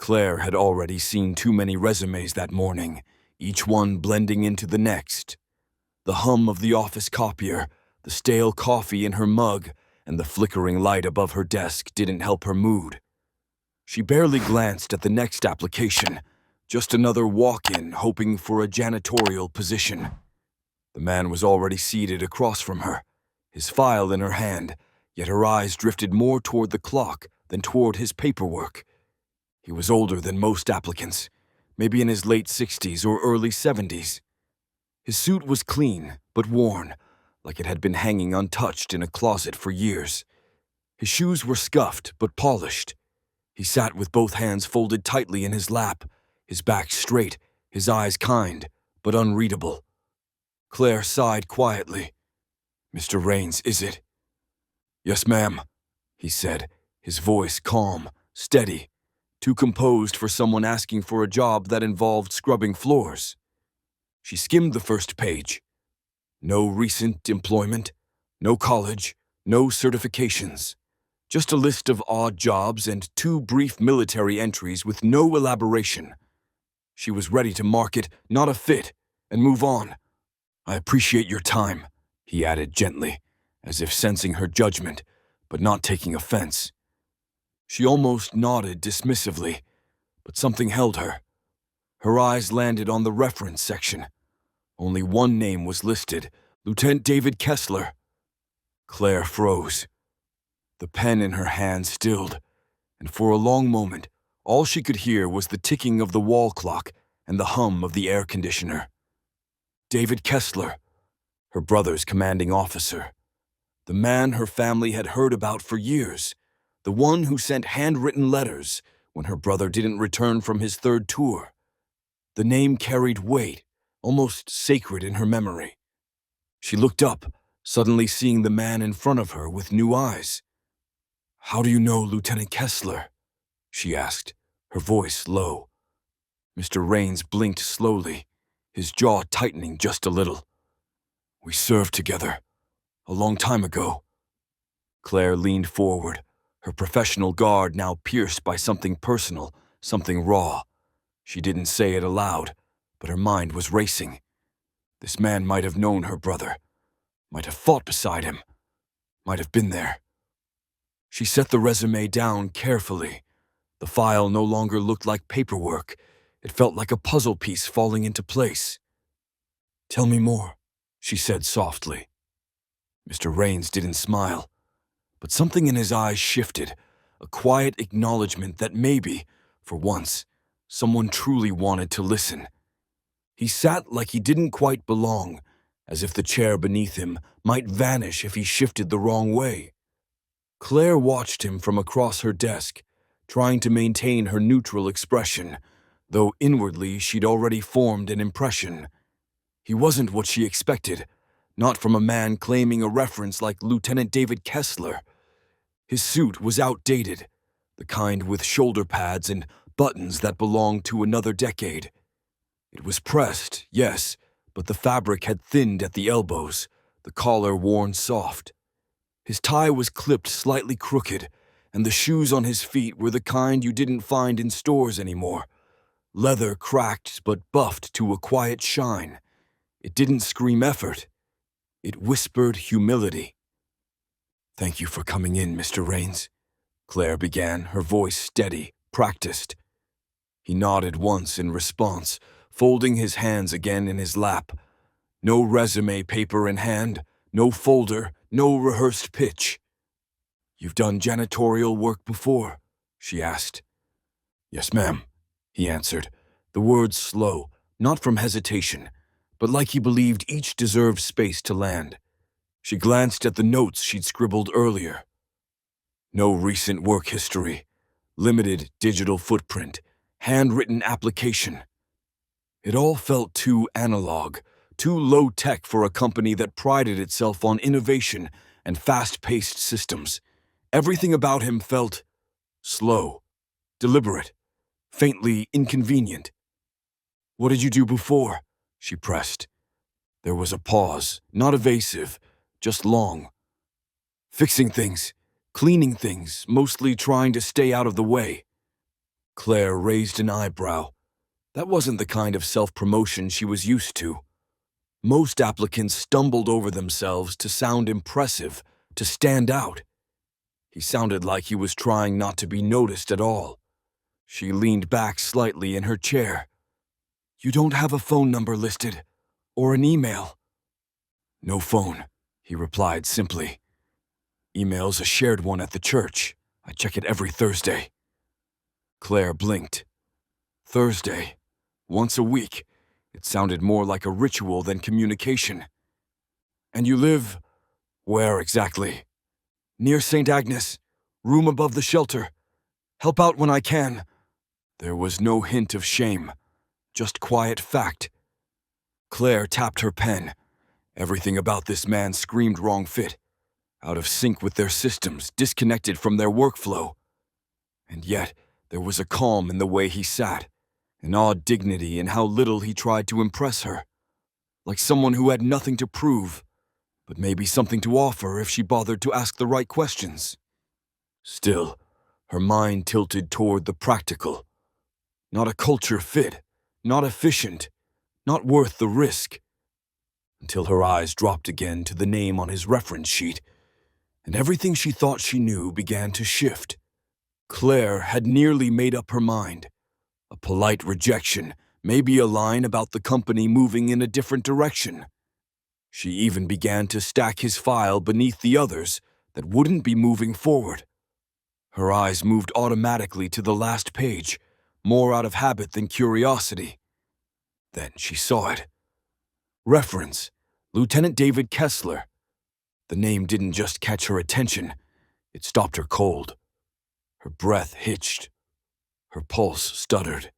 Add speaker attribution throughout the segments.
Speaker 1: Claire had already seen too many resumes that morning, each one blending into the next. The hum of the office copier, the stale coffee in her mug, and the flickering light above her desk didn't help her mood. She barely glanced at the next application, just another walk-in hoping for a janitorial position. The man was already seated across from her, his file in her hand, yet her eyes drifted more toward the clock than toward his paperwork. He was older than most applicants, maybe in his late 60s or early 70s. His suit was clean, but worn, like it had been hanging untouched in a closet for years. His shoes were scuffed, but polished. He sat with both hands folded tightly in his lap, his back straight, his eyes kind, but unreadable. Claire sighed quietly. "Mr. Rains, is it?" "Yes, ma'am," he said, his voice calm, steady, too composed for someone asking for a job that involved scrubbing floors. She skimmed the first page. No recent employment, no college, no certifications. Just a list of odd jobs and 2 brief military entries with no elaboration. She was ready to mark it not a fit and move on. "I appreciate your time," he added gently, as if sensing her judgment, but not taking offense. She almost nodded dismissively, but something held her. Her eyes landed on the reference section. Only one name was listed, Lieutenant David Kessler. Claire froze. The pen in her hand stilled, and for a long moment, all she could hear was the ticking of the wall clock and the hum of the air conditioner. David Kessler, her brother's commanding officer. The man her family had heard about for years, the one who sent handwritten letters when her brother didn't return from his 3rd tour. The name carried weight, almost sacred in her memory. She looked up, suddenly seeing the man in front of her with new eyes. "How do you know Lieutenant Kessler?" she asked, her voice low. Mr. Rains blinked slowly, his jaw tightening just a little. "We served together, a long time ago." Claire leaned forward, her professional guard now pierced by something personal, something raw. She didn't say it aloud, but her mind was racing. This man might have known her brother, might have fought beside him, might have been there. She set the resume down carefully. The file no longer looked like paperwork. It felt like a puzzle piece falling into place. "Tell me more," she said softly. Mr. Rains didn't smile, but something in his eyes shifted, a quiet acknowledgement that maybe, for once, someone truly wanted to listen. He sat like he didn't quite belong, as if the chair beneath him might vanish if he shifted the wrong way. Claire watched him from across her desk, trying to maintain her neutral expression, though inwardly she'd already formed an impression. He wasn't what she expected, not from a man claiming a reference like Lieutenant David Kessler. His suit was outdated, the kind with shoulder pads and buttons that belonged to another decade. It was pressed, yes, but the fabric had thinned at the elbows, the collar worn soft. His tie was clipped slightly crooked, and the shoes on his feet were the kind you didn't find in stores anymore. Leather cracked but buffed to a quiet shine. It didn't scream effort. It whispered humility. "Thank you for coming in, Mr. Rains," Claire began, her voice steady, practiced. He nodded once in response, folding his hands again in his lap. No resume paper in hand, no folder, no rehearsed pitch. "You've done janitorial work before?" she asked. "Yes, ma'am," he answered, the words slow, not from hesitation, but like he believed each deserved space to land. She glanced at the notes she'd scribbled earlier. No recent work history, limited digital footprint, handwritten application. It all felt too analog, too low-tech for a company that prided itself on innovation and fast-paced systems. Everything about him felt slow, deliberate, faintly inconvenient. "What did you do before?" she pressed. There was a pause, not evasive, just long. "Fixing things, cleaning things, mostly trying to stay out of the way." Claire raised an eyebrow. That wasn't the kind of self-promotion she was used to. Most applicants stumbled over themselves to sound impressive, to stand out. He sounded like he was trying not to be noticed at all. She leaned back slightly in her chair. "You don't have a phone number listed, or an email?" "No phone," he replied simply. "Email's a shared one at the church. I check it every Thursday." Claire blinked. Thursday? Once a week? It sounded more like a ritual than communication. "And you live where exactly?" "Near St. Agnes. Room above the shelter. Help out when I can." There was no hint of shame, just quiet fact. Claire tapped her pen. Everything about this man screamed wrong fit, out of sync with their systems, disconnected from their workflow. And yet, there was a calm in the way he sat, an odd dignity in how little he tried to impress her, like someone who had nothing to prove, but maybe something to offer if she bothered to ask the right questions. Still, her mind tilted toward the practical. Not a culture fit, not efficient, not worth the risk. Until her eyes dropped again to the name on his reference sheet, and everything she thought she knew began to shift. Claire had nearly made up her mind. A polite rejection, maybe a line about the company moving in a different direction. She even began to stack his file beneath the others that wouldn't be moving forward. Her eyes moved automatically to the last page, more out of habit than curiosity. Then she saw it. Reference: Lieutenant David Kessler. The name didn't just catch her attention, it stopped her cold. Her breath hitched. Her pulse stuttered.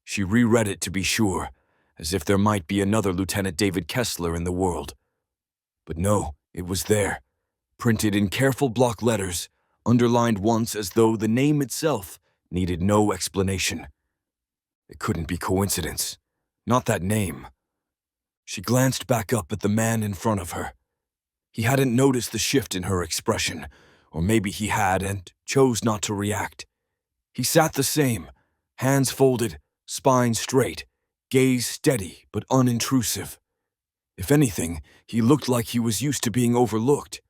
Speaker 1: She reread it to be sure, as if there might be another Lieutenant David Kessler in the world. But no, it was there, printed in careful block letters, underlined once as though the name itself needed no explanation. It couldn't be coincidence. Not that name. She glanced back up at the man in front of her. He hadn't noticed the shift in her expression, or maybe he had and chose not to react. He sat the same, hands folded, spine straight, gaze steady but unintrusive. If anything, he looked like he was used to being overlooked,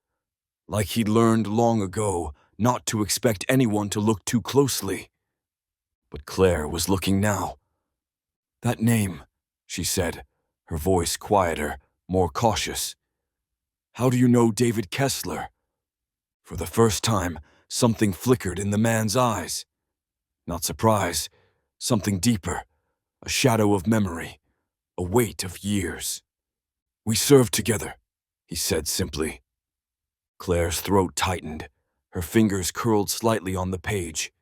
Speaker 1: like he'd learned long ago not to expect anyone to look too closely. But Claire was looking now. "That name," she said, her voice quieter, more cautious. "How do you know David Kessler?" For the first time, something flickered in the man's eyes. Not surprise, something deeper, a shadow of memory, a weight of years. "We served together," he said simply. Claire's throat tightened, her fingers curled slightly on the page.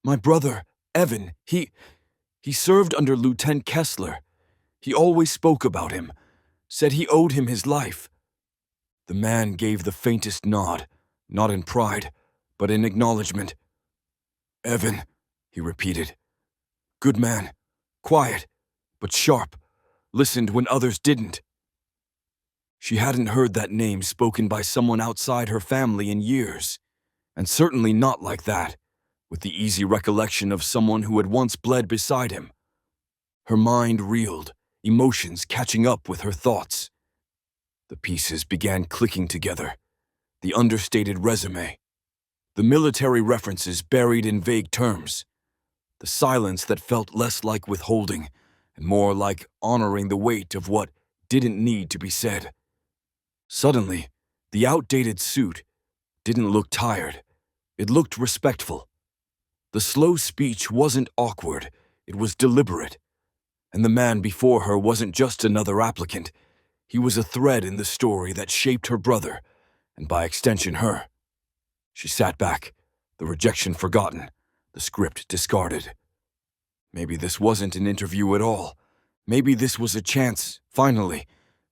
Speaker 1: "My brother, Evan, he served under Lieutenant Kessler. He always spoke about him, said he owed him his life." The man gave the faintest nod, not in pride, but in acknowledgement. "Evan," he repeated. "Good man, quiet, but sharp, listened when others didn't." She hadn't heard that name spoken by someone outside her family in years, and certainly not like that, with the easy recollection of someone who had once bled beside him. Her mind reeled, emotions catching up with her thoughts. The pieces began clicking together. The understated resume, the military references buried in vague terms, the silence that felt less like withholding and more like honoring the weight of what didn't need to be said. Suddenly, the outdated suit didn't look tired. It looked respectful. The slow speech wasn't awkward, it was deliberate. And the man before her wasn't just another applicant. He was a thread in the story that shaped her brother, and by extension her. She sat back, the rejection forgotten, the script discarded. Maybe this wasn't an interview at all. Maybe this was a chance, finally,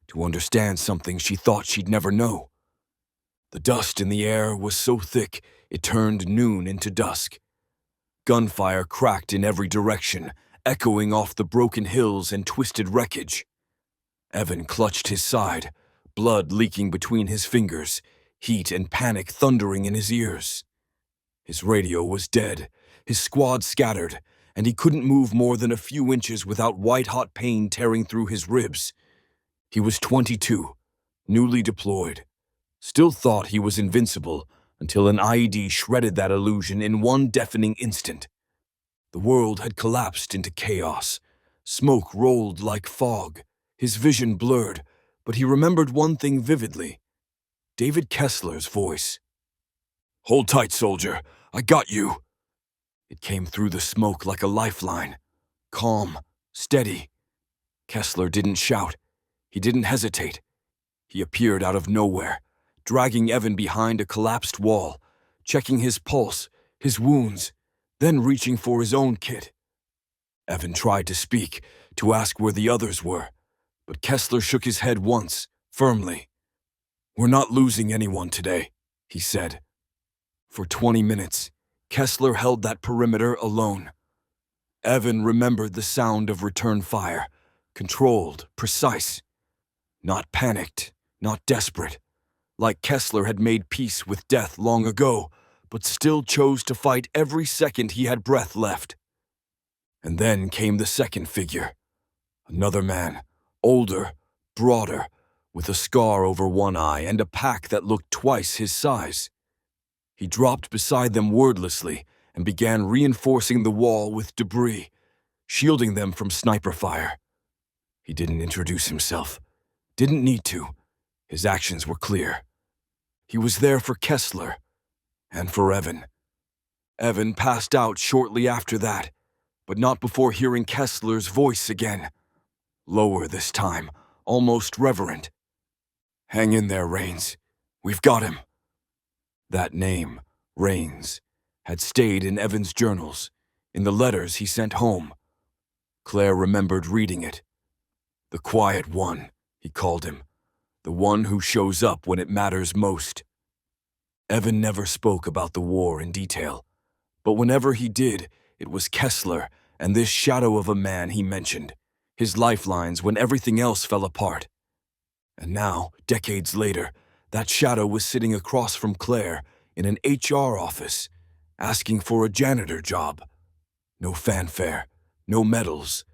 Speaker 1: to understand something she thought she'd never know. The dust in the air was so thick it turned noon into dusk. Gunfire cracked in every direction, echoing off the broken hills and twisted wreckage. Evan clutched his side, blood leaking between his fingers, heat and panic thundering in his ears. His radio was dead, his squad scattered, and he couldn't move more than a few inches without white-hot pain tearing through his ribs. He was 22, newly deployed. Still thought he was invincible until an IED shredded that illusion in one deafening instant. The world had collapsed into chaos. Smoke rolled like fog. His vision blurred, but he remembered one thing vividly. David Kessler's voice. "Hold tight, soldier. I got you." It came through the smoke like a lifeline. Calm, steady. Kessler didn't shout. He didn't hesitate. He appeared out of nowhere, dragging Evan behind a collapsed wall, checking his pulse, his wounds, then reaching for his own kit. Evan tried to speak, to ask where the others were, but Kessler shook his head once, firmly. "We're not losing anyone today," he said. For 20 minutes, Kessler held that perimeter alone. Evan remembered the sound of return fire, controlled, precise. Not panicked, not desperate. Like Kessler had made peace with death long ago, but still chose to fight every second he had breath left. And then came the second figure. Another man, older, broader, with a scar over one eye and a pack that looked twice his size. He dropped beside them wordlessly and began reinforcing the wall with debris, shielding them from sniper fire. He didn't introduce himself. Didn't need to. His actions were clear. He was there for Kessler and for Evan. Evan passed out shortly after that, but not before hearing Kessler's voice again. Lower this time, almost reverent. "Hang in there, Rains. We've got him." That name, Rains, had stayed in Evan's journals, in the letters he sent home. Claire remembered reading it. The quiet one, he called him. The one who shows up when it matters most. Evan never spoke about the war in detail, but whenever he did, it was Kessler and this shadow of a man he mentioned, his lifelines when everything else fell apart. And now, decades later, that shadow was sitting across from Claire in an HR office, asking for a janitor job. No fanfare, no medals,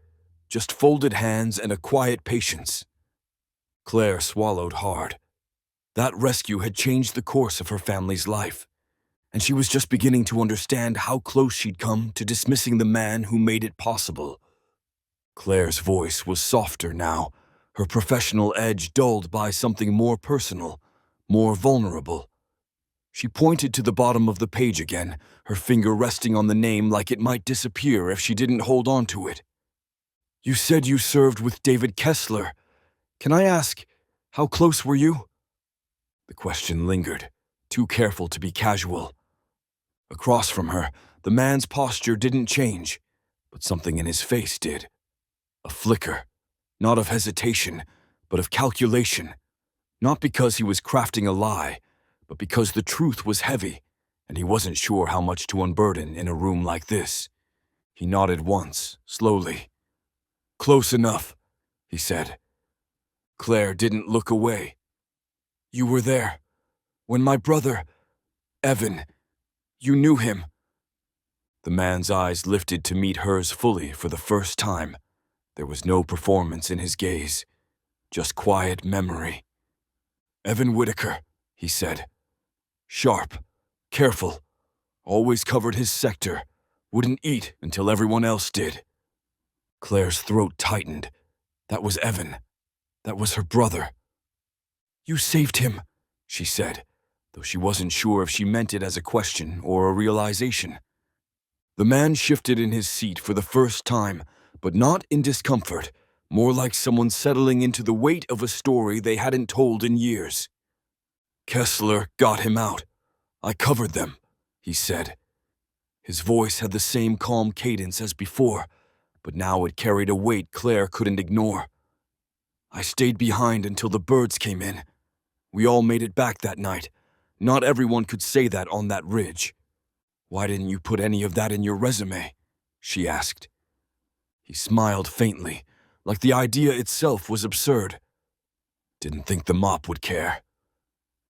Speaker 1: just folded hands and a quiet patience. Claire swallowed hard. That rescue had changed the course of her family's life, and she was just beginning to understand how close she'd come to dismissing the man who made it possible. Claire's voice was softer now, her professional edge dulled by something more personal, more vulnerable. She pointed to the bottom of the page again, her finger resting on the name like it might disappear if she didn't hold on to it. "You said you served with David Kessler. Can I ask, how close were you?" The question lingered, too careful to be casual. Across from her, the man's posture didn't change, but something in his face did. A flicker, not of hesitation, but of calculation. Not because he was crafting a lie, but because the truth was heavy, and he wasn't sure how much to unburden in a room like this. He nodded once, slowly. "Close enough," he said. Claire didn't look away. "You were there. When my brother, Evan, you knew him." The man's eyes lifted to meet hers fully for the first time. There was no performance in his gaze, just quiet memory. "Evan Whitaker," he said. "Sharp, careful, always covered his sector, wouldn't eat until everyone else did." Claire's throat tightened. That was Evan. That was her brother. "You saved him," she said, though she wasn't sure if she meant it as a question or a realization. The man shifted in his seat for the first time, but not in discomfort, more like someone settling into the weight of a story they hadn't told in years. "Kessler got him out. I covered them," he said. His voice had the same calm cadence as before, but now it carried a weight Claire couldn't ignore. "I stayed behind until the birds came in. We all made it back that night. Not everyone could say that on that ridge." "Why didn't you put any of that in your resume?" she asked. He smiled faintly, like the idea itself was absurd. "Didn't think the mop would care."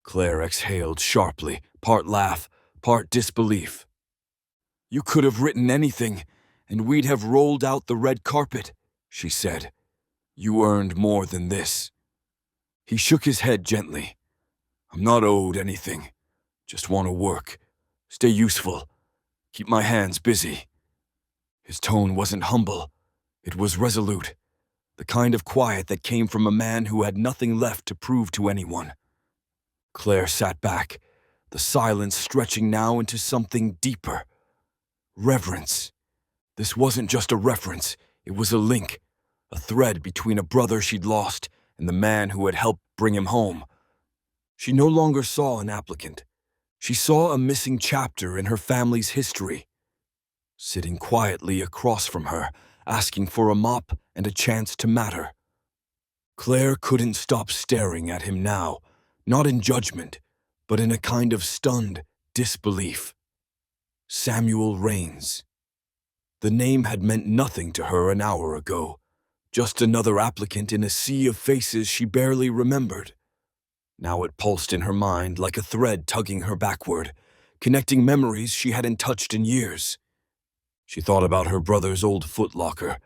Speaker 1: Claire exhaled sharply, part laugh, part disbelief. You could have written anything, and we'd have rolled out the red carpet, she said. You earned more than this. He shook his head gently. I'm not owed anything. Just want to work. Stay useful. Keep my hands busy. His tone wasn't humble. It was resolute. The kind of quiet that came from a man who had nothing left to prove to anyone. Claire sat back, the silence stretching now into something deeper. Reverence. This wasn't just a reference, it was a link, a thread between a brother she'd lost and the man who had helped bring him home. She no longer saw an applicant. She saw a missing chapter in her family's history. Sitting quietly across from her, asking for a mop and a chance to matter. Claire couldn't stop staring at him now, not in judgment, but in a kind of stunned disbelief. Samuel Rains. The name had meant nothing to her an hour ago, just another applicant in a sea of faces she barely remembered. Now it pulsed in her mind like a thread tugging her backward, connecting memories she hadn't touched in years. She thought about her brother's old footlocker,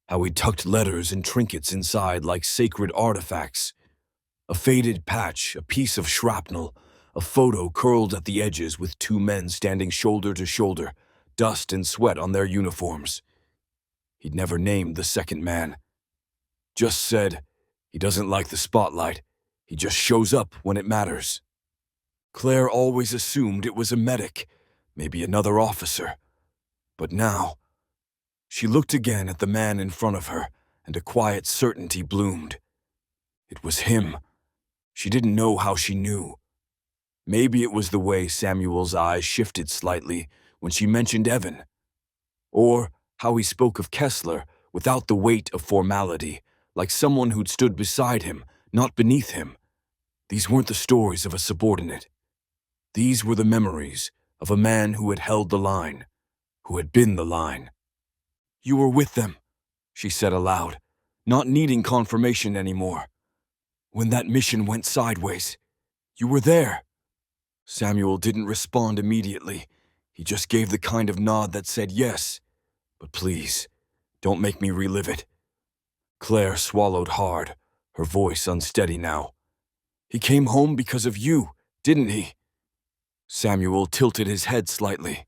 Speaker 1: how he tucked letters and trinkets inside like sacred artifacts. A faded patch, a piece of shrapnel, a photo curled at the edges with two men standing shoulder to shoulder, dust and sweat on their uniforms. He'd never named the second man. Just said, he doesn't like the spotlight. He just shows up when it matters. Claire always assumed it was a medic, maybe another officer. But now, she looked again at the man in front of her, and a quiet certainty bloomed. It was him. She didn't know how she knew. Maybe it was the way Samuel's eyes shifted slightly when she mentioned Evan, or how he spoke of Kessler without the weight of formality, like someone who'd stood beside him, not beneath him. These weren't the stories of a subordinate. These were the memories of a man who had held the line, who had been the line. You were with them, she said aloud, not needing confirmation anymore. When that mission went sideways, you were there. Samuel didn't respond immediately. He just gave the kind of nod that said yes. But please, don't make me relive it. Claire swallowed hard, her voice unsteady now. He came home because of you, didn't he? Samuel tilted his head slightly.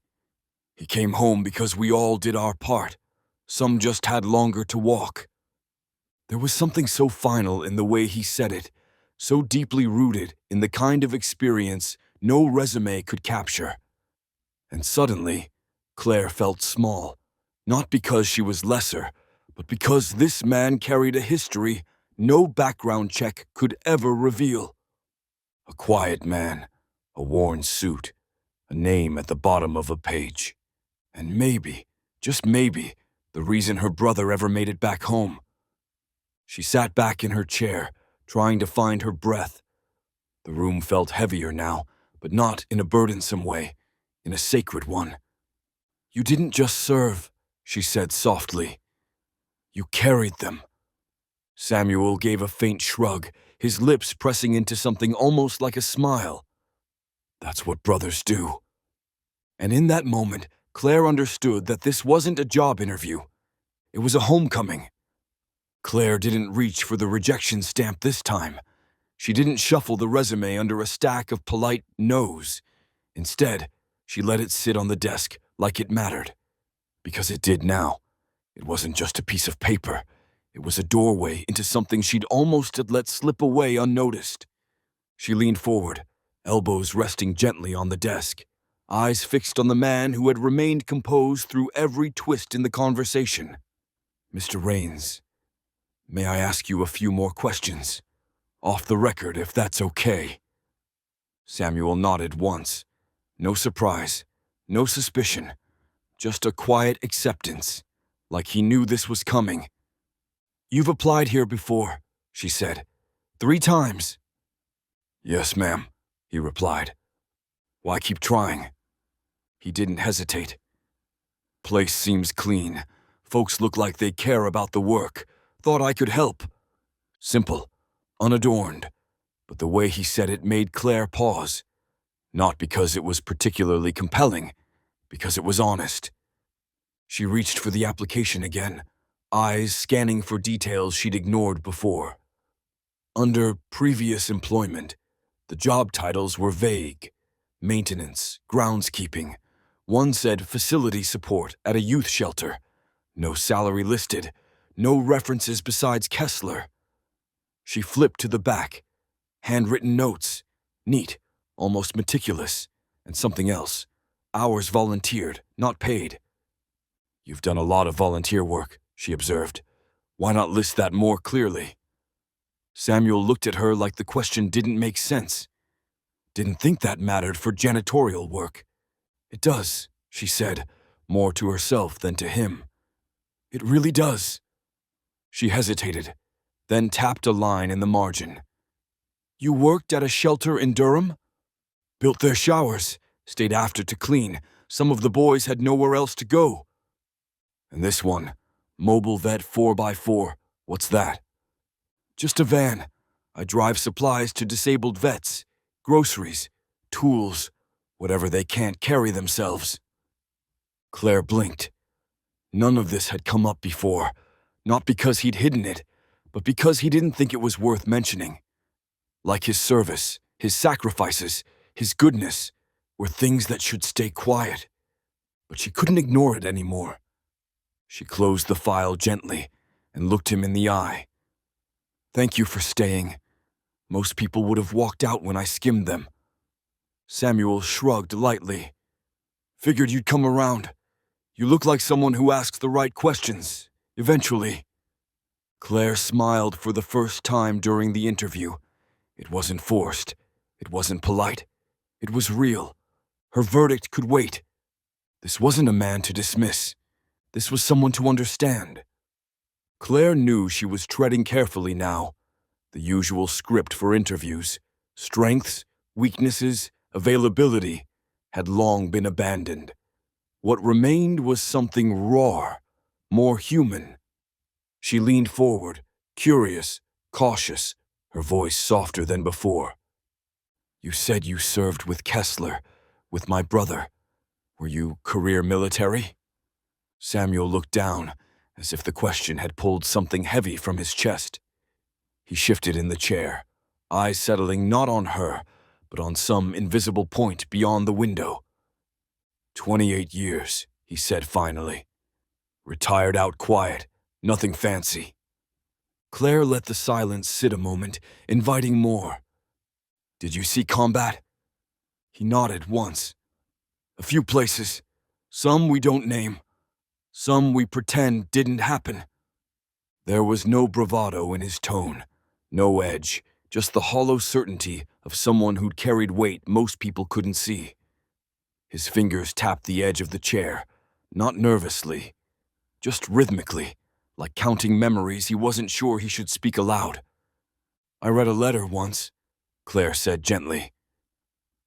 Speaker 1: He came home because we all did our part. Some just had longer to walk. There was something so final in the way he said it, so deeply rooted in the kind of experience no resume could capture. And suddenly, Claire felt small, not because she was lesser, but because this man carried a history no background check could ever reveal. A quiet man, a worn suit, a name at the bottom of a page. And maybe, just maybe, the reason her brother ever made it back home. She sat back in her chair, trying to find her breath. The room felt heavier now, but not in a burdensome way, in a sacred one. You didn't just serve, she said softly. You carried them. Samuel gave a faint shrug, his lips pressing into something almost like a smile. That's what brothers do. And in that moment, Claire understood that this wasn't a job interview. It was a homecoming. Claire didn't reach for the rejection stamp this time. She didn't shuffle the resume under a stack of polite no's. Instead, she let it sit on the desk like it mattered. Because it did now. It wasn't just a piece of paper. It was a doorway into something she'd almost had let slip away unnoticed. She leaned forward, elbows resting gently on the desk, eyes fixed on the man who had remained composed through every twist in the conversation. Mr. Rains, may I ask you a few more questions? Off the record, if that's okay. Samuel nodded once. No surprise, no suspicion, just a quiet acceptance, like he knew this was coming. You've applied here before, she said. 3 times. Yes, ma'am, he replied. Why keep trying? He didn't hesitate. Place seems clean. Folks look like they care about the work. Thought I could help. Simple, unadorned. But the way he said it made Claire pause. Not because it was particularly compelling, Because it was honest. She reached for the application again, eyes scanning for details she'd ignored before. Under previous employment, the job titles were vague. Maintenance, groundskeeping. One said facility support at a youth shelter. No salary listed. No references besides Kessler. She flipped to the back. Handwritten notes. Neat, almost meticulous. And something else. Hours volunteered, not paid. You've done a lot of volunteer work, she observed. Why not list that more clearly? Samuel looked at her like the question didn't make sense. Didn't think that mattered for janitorial work. It does, she said, more to herself than to him. It really does. She hesitated, then tapped a line in the margin. You worked at a shelter in Durham? Built their showers, stayed after to clean. Some of the boys had nowhere else to go. And this one, mobile vet 4x4, what's that? Just a van. I drive supplies to disabled vets, groceries, tools, whatever they can't carry themselves. Claire blinked. None of this had come up before, not because he'd hidden it, but because he didn't think it was worth mentioning. Like his service, his sacrifices, his goodness, were things that should stay quiet. But she couldn't ignore it anymore. She closed the file gently and looked him in the eye. Thank you for staying. Most people would have walked out when I skimmed them. Samuel shrugged lightly. Figured you'd come around. You look like someone who asks the right questions, eventually. Claire smiled for the first time during the interview. It wasn't forced. It wasn't polite. It was real. Her verdict could wait. This wasn't a man to dismiss. This was someone to understand. Claire knew she was treading carefully now. The usual script for interviews, strengths, weaknesses, availability, had long been abandoned. What remained was something raw, more human. She leaned forward, curious, cautious, her voice softer than before. You said you served with Kessler, with my brother. Were you career military? Samuel looked down, as if the question had pulled something heavy from his chest. He shifted in the chair, eyes settling not on her, but on some invisible point beyond the window. 28 years, he said finally. Retired out quiet, nothing fancy. Claire let the silence sit a moment, inviting more. Did you see combat? He nodded once. A few places. Some we don't name. Some we pretend didn't happen. There was no bravado in his tone, no edge, just the hollow certainty of someone who'd carried weight most people couldn't see. His fingers tapped the edge of the chair, not nervously, just rhythmically, like counting memories he wasn't sure he should speak aloud. I read a letter once, Claire said gently.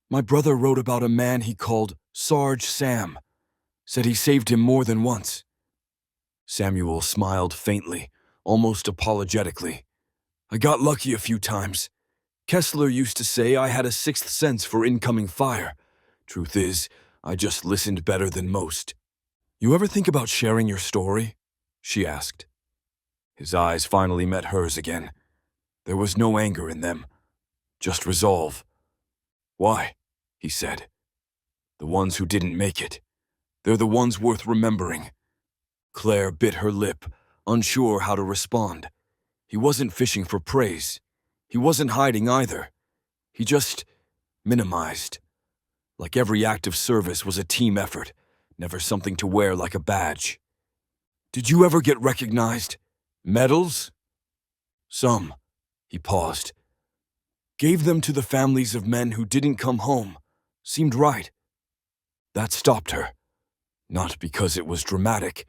Speaker 1: My brother wrote about a man he called Sarge Sam. Said he saved him more than once. Samuel smiled faintly, almost apologetically. I got lucky a few times. Kessler used to say I had a sixth sense for incoming fire. Truth is, I just listened better than most. You ever think about sharing your story? She asked. His eyes finally met hers again. There was no anger in them, just resolve. Why? He said. The ones who didn't make it. They're the ones worth remembering. Claire bit her lip, unsure how to respond. He wasn't fishing for praise. He wasn't hiding either. He just minimized. Like every act of service was a team effort, never something to wear like a badge. Did you ever get recognized? Medals? Some. He paused. Gave them to the families of men who didn't come home. Seemed right. That stopped her. Not because it was dramatic,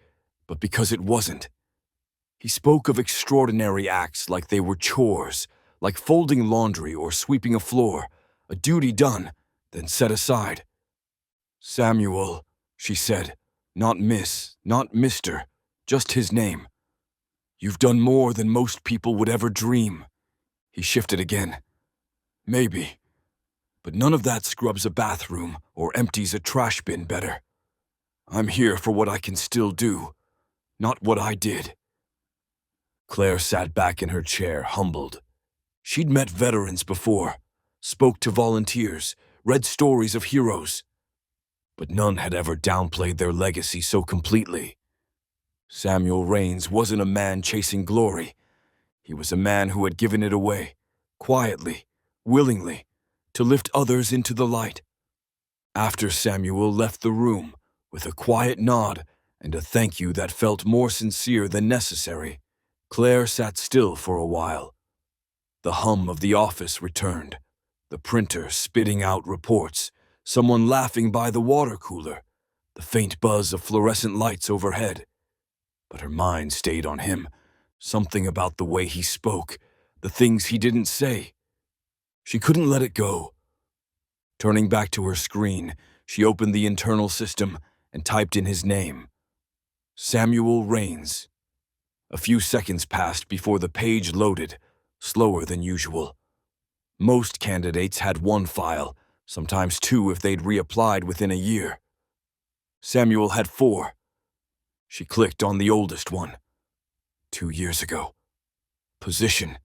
Speaker 1: but because it wasn't. He spoke of extraordinary acts like they were chores, like folding laundry or sweeping a floor, a duty done, then set aside. Samuel, she said, not Miss, not Mr., just his name. You've done more than most people would ever dream. He shifted again. Maybe. But none of that scrubs a bathroom or empties a trash bin better. I'm here for what I can still do, not what I did. Claire sat back in her chair, humbled. She'd met veterans before, spoke to volunteers, read stories of heroes, but none had ever downplayed their legacy so completely. Samuel Raines wasn't a man chasing glory. He was a man who had given it away, quietly, willingly, to lift others into the light. After Samuel left the room, with a quiet nod and a thank you that felt more sincere than necessary, Claire sat still for a while. The hum of the office returned, the printer spitting out reports, someone laughing by the water cooler, the faint buzz of fluorescent lights overhead. But her mind stayed on him, something about the way he spoke, the things he didn't say. She couldn't let it go. Turning back to her screen, she opened the internal system and typed in his name. Samuel Raines. A few seconds passed before the page loaded, slower than usual. Most candidates had one file, sometimes two if they'd reapplied within a year. Samuel had 4. She clicked on the oldest one. 2 years ago. Position: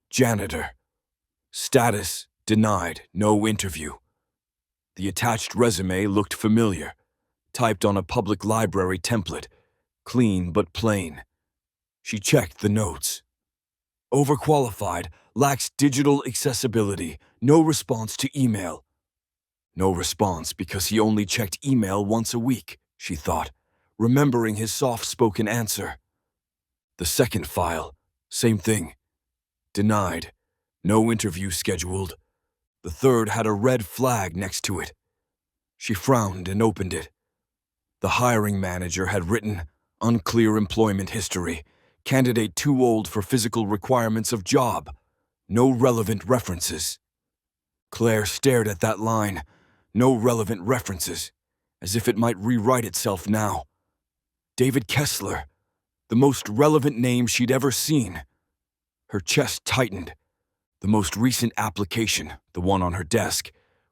Speaker 1: janitor. Status: denied, no interview. The attached resume looked familiar, typed on a public library template, clean but plain. She checked the notes. Overqualified, lacks digital accessibility, no response to email. No response because he only checked email once a week, she thought, remembering his soft-spoken answer. The second file, same thing. Denied, no interview scheduled. The third had a red flag next to it. She frowned and opened it. The hiring manager had written, unclear employment history, candidate too old for physical requirements of job, no relevant references. Claire stared at that line, no relevant references, as if it might rewrite itself now. David Kessler, the most relevant name she'd ever seen. Her chest tightened. The most recent application, the one on her desk,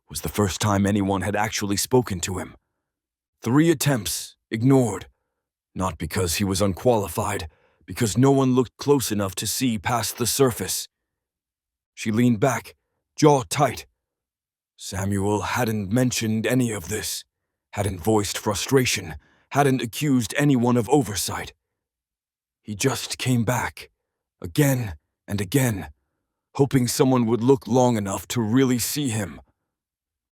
Speaker 1: was the first time anyone had actually spoken to him. 3 attempts, ignored. Not because he was unqualified, because no one looked close enough to see past the surface. She leaned back, jaw tight. Samuel hadn't mentioned any of this, hadn't voiced frustration, hadn't accused anyone of oversight. He just came back, again and again, hoping someone would look long enough to really see him.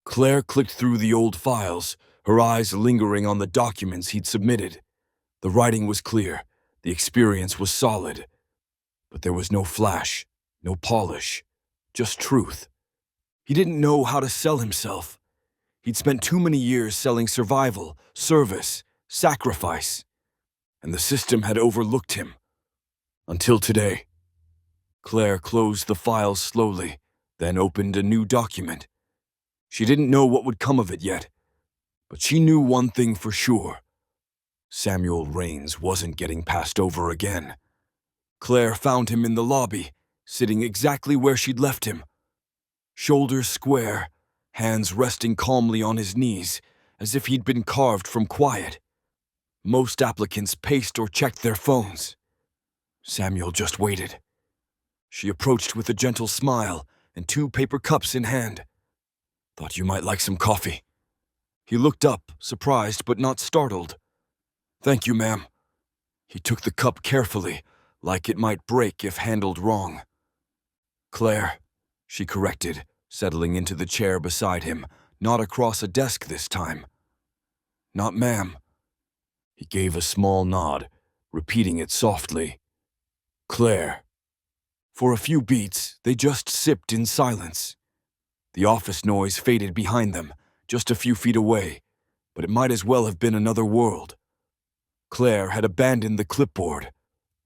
Speaker 1: Claire clicked through the old files, her eyes lingering on the documents he'd submitted. The writing was clear, the experience was solid, but there was no flash, no polish, just truth. He didn't know how to sell himself. He'd spent too many years selling survival, service, sacrifice, and the system had overlooked him. Until today. Claire closed the files slowly, then opened a new document. She didn't know what would come of it yet, but she knew one thing for sure. Samuel Raines wasn't getting passed over again. Claire found him in the lobby, sitting exactly where she'd left him. Shoulders square, hands resting calmly on his knees, as if he'd been carved from quiet. Most applicants paced or checked their phones. Samuel just waited. She approached with a gentle smile and 2 paper cups in hand. Thought you might like some coffee. He looked up, surprised but not startled. Thank you, ma'am. He took the cup carefully, like it might break if handled wrong. Claire, she corrected, settling into the chair beside him, not across a desk this time. Not ma'am. He gave a small nod, repeating it softly. Claire. For a few beats, they just sipped in silence. The office noise faded behind them, just a few feet away, but it might as well have been another world. Claire had abandoned the clipboard.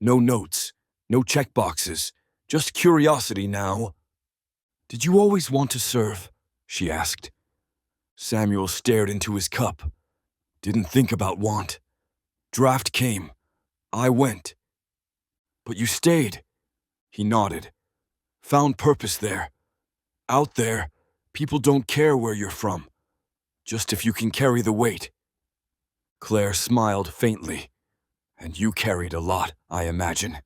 Speaker 1: No notes, no checkboxes, just curiosity now. Did you always want to serve? She asked. Samuel stared into his cup. Didn't think about want. Draft came. I went. But you stayed. He nodded. Found purpose there. Out there, people don't care where you're from. Just if you can carry the weight. Claire smiled faintly. And you carried a lot, I imagine.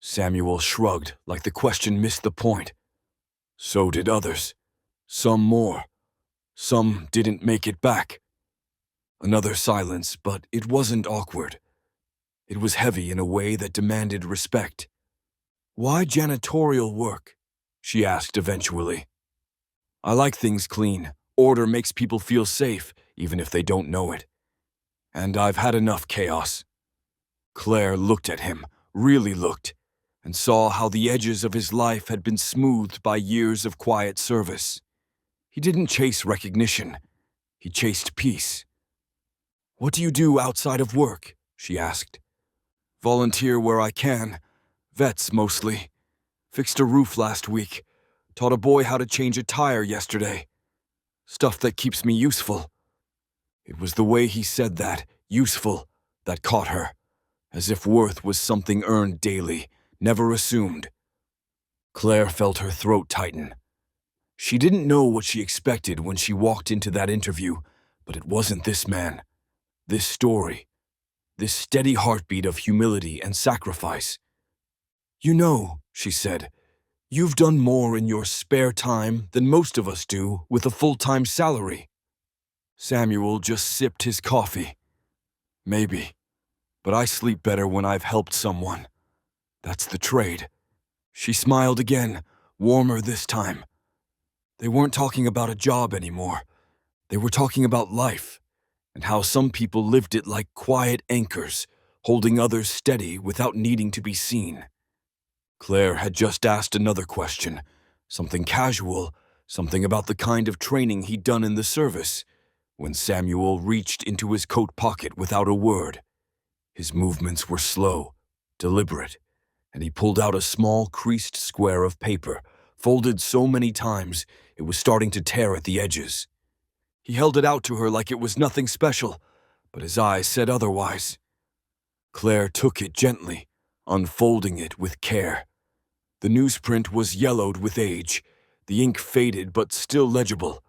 Speaker 1: Samuel shrugged like the question missed the point. So did others. Some more. Some didn't make it back. Another silence, but it wasn't awkward. It was heavy in a way that demanded respect. Why janitorial work? She asked eventually. I like things clean. Order makes people feel safe, even if they don't know it. And I've had enough chaos. Claire looked at him, really looked, and saw how the edges of his life had been smoothed by years of quiet service. He didn't chase recognition. He chased peace. What do you do outside of work? She asked. Volunteer where I can. Vets, mostly. Fixed a roof last week. Taught a boy how to change a tire yesterday. Stuff that keeps me useful. It was the way he said that, useful, that caught her. As if worth was something earned daily, never assumed. Claire felt her throat tighten. She didn't know what she expected when she walked into that interview, but it wasn't this man, this story, this steady heartbeat of humility and sacrifice. You know, she said, you've done more in your spare time than most of us do with a full-time salary. Samuel just sipped his coffee. Maybe. But I sleep better when I've helped someone. That's the trade. She smiled again, warmer this time. They weren't talking about a job anymore. They were talking about life, and how some people lived it like quiet anchors, holding others steady without needing to be seen. Claire had just asked another question, something casual, something about the kind of training he'd done in the service, when Samuel reached into his coat pocket without a word. His movements were slow, deliberate, and he pulled out a small creased square of paper, folded so many times it was starting to tear at the edges. He held it out to her like it was nothing special, but his eyes said otherwise. Claire took it gently, unfolding it with care. The newsprint was yellowed with age, the ink faded but still legible.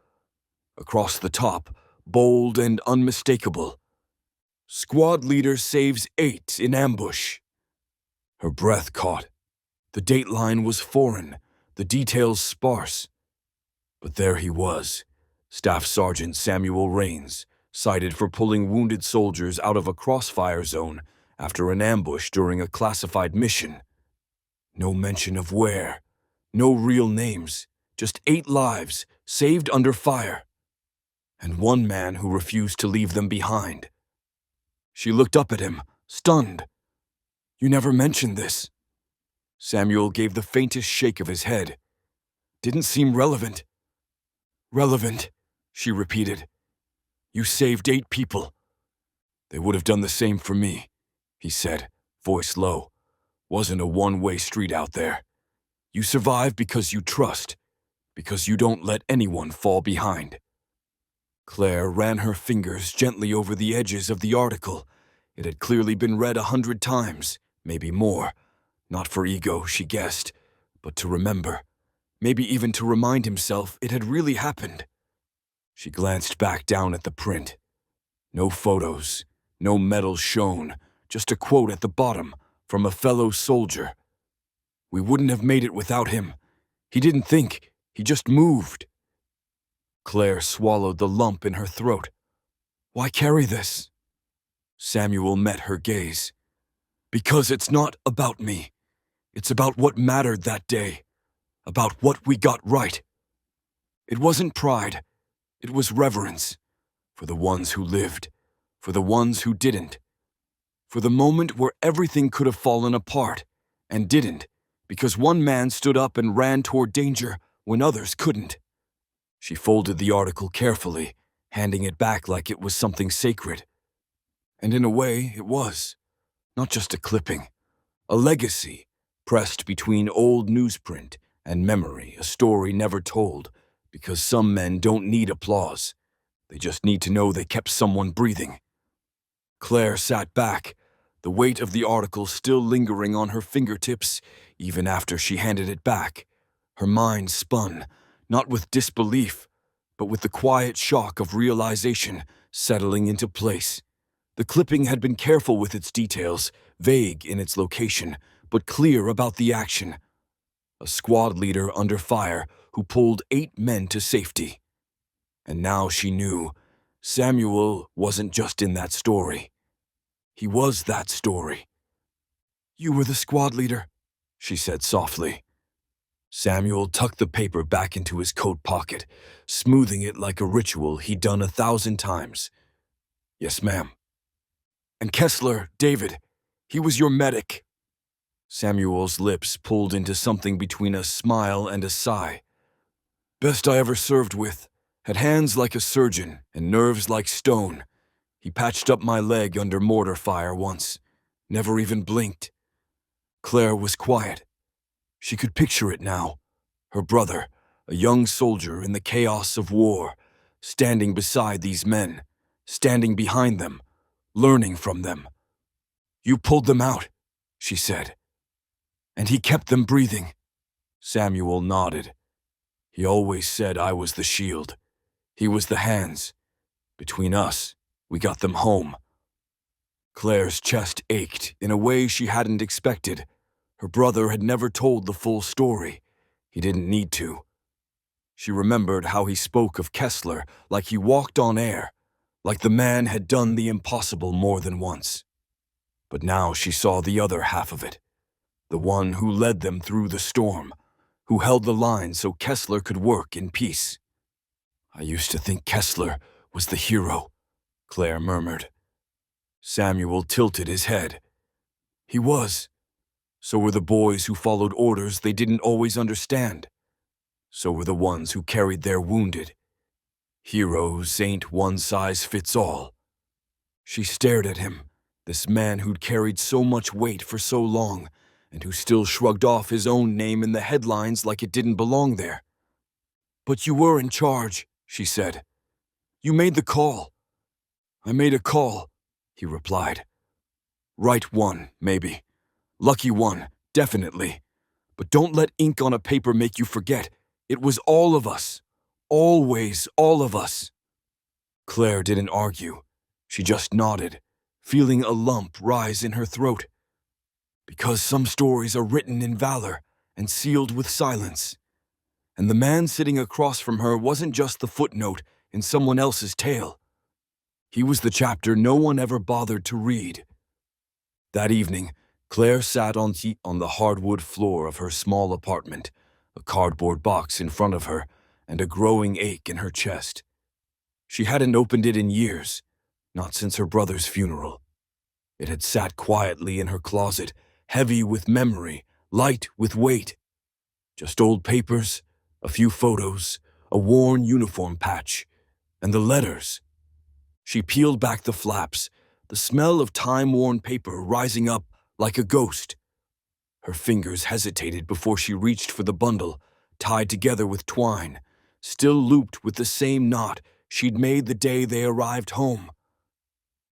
Speaker 1: Across the top, bold and unmistakable, Squad leader saves 8 in ambush. Her breath caught. The dateline was foreign, the details sparse. But there he was, Staff Sergeant Samuel Rains, cited for pulling wounded soldiers out of a crossfire zone after an ambush during a classified mission. No mention of where, no real names, just 8 lives saved under fire. And one man who refused to leave them behind. She looked up at him, stunned. You never mentioned this. Samuel gave the faintest shake of his head. Didn't seem relevant. Relevant, she repeated. You saved 8 people. They would have done the same for me, he said, voice low. Wasn't a one-way street out there. You survive because you trust, because you don't let anyone fall behind. Claire ran her fingers gently over the edges of the article. It had clearly been read 100 times, maybe more. Not for ego, she guessed, but to remember. Maybe even to remind himself it had really happened. She glanced back down at the print. No photos, no medals shown, just a quote at the bottom from a fellow soldier. We wouldn't have made it without him. He didn't think, he just moved. Claire swallowed the lump in her throat. Why carry this? Samuel met her gaze. Because it's not about me. It's about what mattered that day. About what we got right. It wasn't pride. It was reverence. For the ones who lived. For the ones who didn't. For the moment where everything could have fallen apart, and didn't, because one man stood up and ran toward danger when others couldn't. She folded the article carefully, handing it back like it was something sacred. And in a way, it was. Not just a clipping. A legacy, pressed between old newsprint and memory, a story never told, because some men don't need applause. They just need to know they kept someone breathing. Claire sat back, the weight of the article still lingering on her fingertips, even after she handed it back. Her mind spun, not with disbelief, but with the quiet shock of realization settling into place. The clipping had been careful with its details, vague in its location, but clear about the action. A squad leader under fire who pulled 8 men to safety. And now she knew Samuel wasn't just in that story. He was that story. "You were the squad leader," she said softly. Samuel tucked the paper back into his coat pocket, smoothing it like a ritual he'd done 1,000 times. "Yes, ma'am." "And Kessler, David, he was your medic." Samuel's lips pulled into something between a smile and a sigh. "Best I ever served with. Had hands like a surgeon and nerves like stone. He patched up my leg under mortar fire once. Never even blinked." Claire was quiet. She could picture it now. Her brother, a young soldier in the chaos of war, standing beside these men, standing behind them, learning from them. "You pulled them out," she said. "And he kept them breathing." Samuel nodded. "He always said I was the shield. He was the hands. Between us, we got them home." Claire's chest ached in a way she hadn't expected. Her brother had never told the full story. He didn't need to. She remembered how he spoke of Kessler like he walked on air, like the man had done the impossible more than once. But now she saw the other half of it, the one who led them through the storm, who held the line so Kessler could work in peace. "I used to think Kessler was the hero," Claire murmured. Samuel tilted his head. "He was. So were the boys who followed orders they didn't always understand. So were the ones who carried their wounded. Heroes ain't one size fits all." She stared at him, this man who'd carried so much weight for so long, and who still shrugged off his own name in the headlines like it didn't belong there. "But you were in charge," she said. "You made the call." "I made a call," he replied. "Right one, maybe. Lucky one, definitely. But don't let ink on a paper make you forget. It was all of us. Always all of us." Claire didn't argue. She just nodded, feeling a lump rise in her throat. Because some stories are written in valor and sealed with silence. And the man sitting across from her wasn't just the footnote in someone else's tale. He was the chapter no one ever bothered to read. That evening, Claire sat on the hardwood floor of her small apartment, a cardboard box in front of her, and a growing ache in her chest. She hadn't opened it in years, not since her brother's funeral. It had sat quietly in her closet, heavy with memory, light with weight. Just old papers, a few photos, a worn uniform patch, and the letters. She peeled back the flaps, the smell of time-worn paper rising up like a ghost. Her fingers hesitated before she reached for the bundle, tied together with twine, still looped with the same knot she'd made the day they arrived home.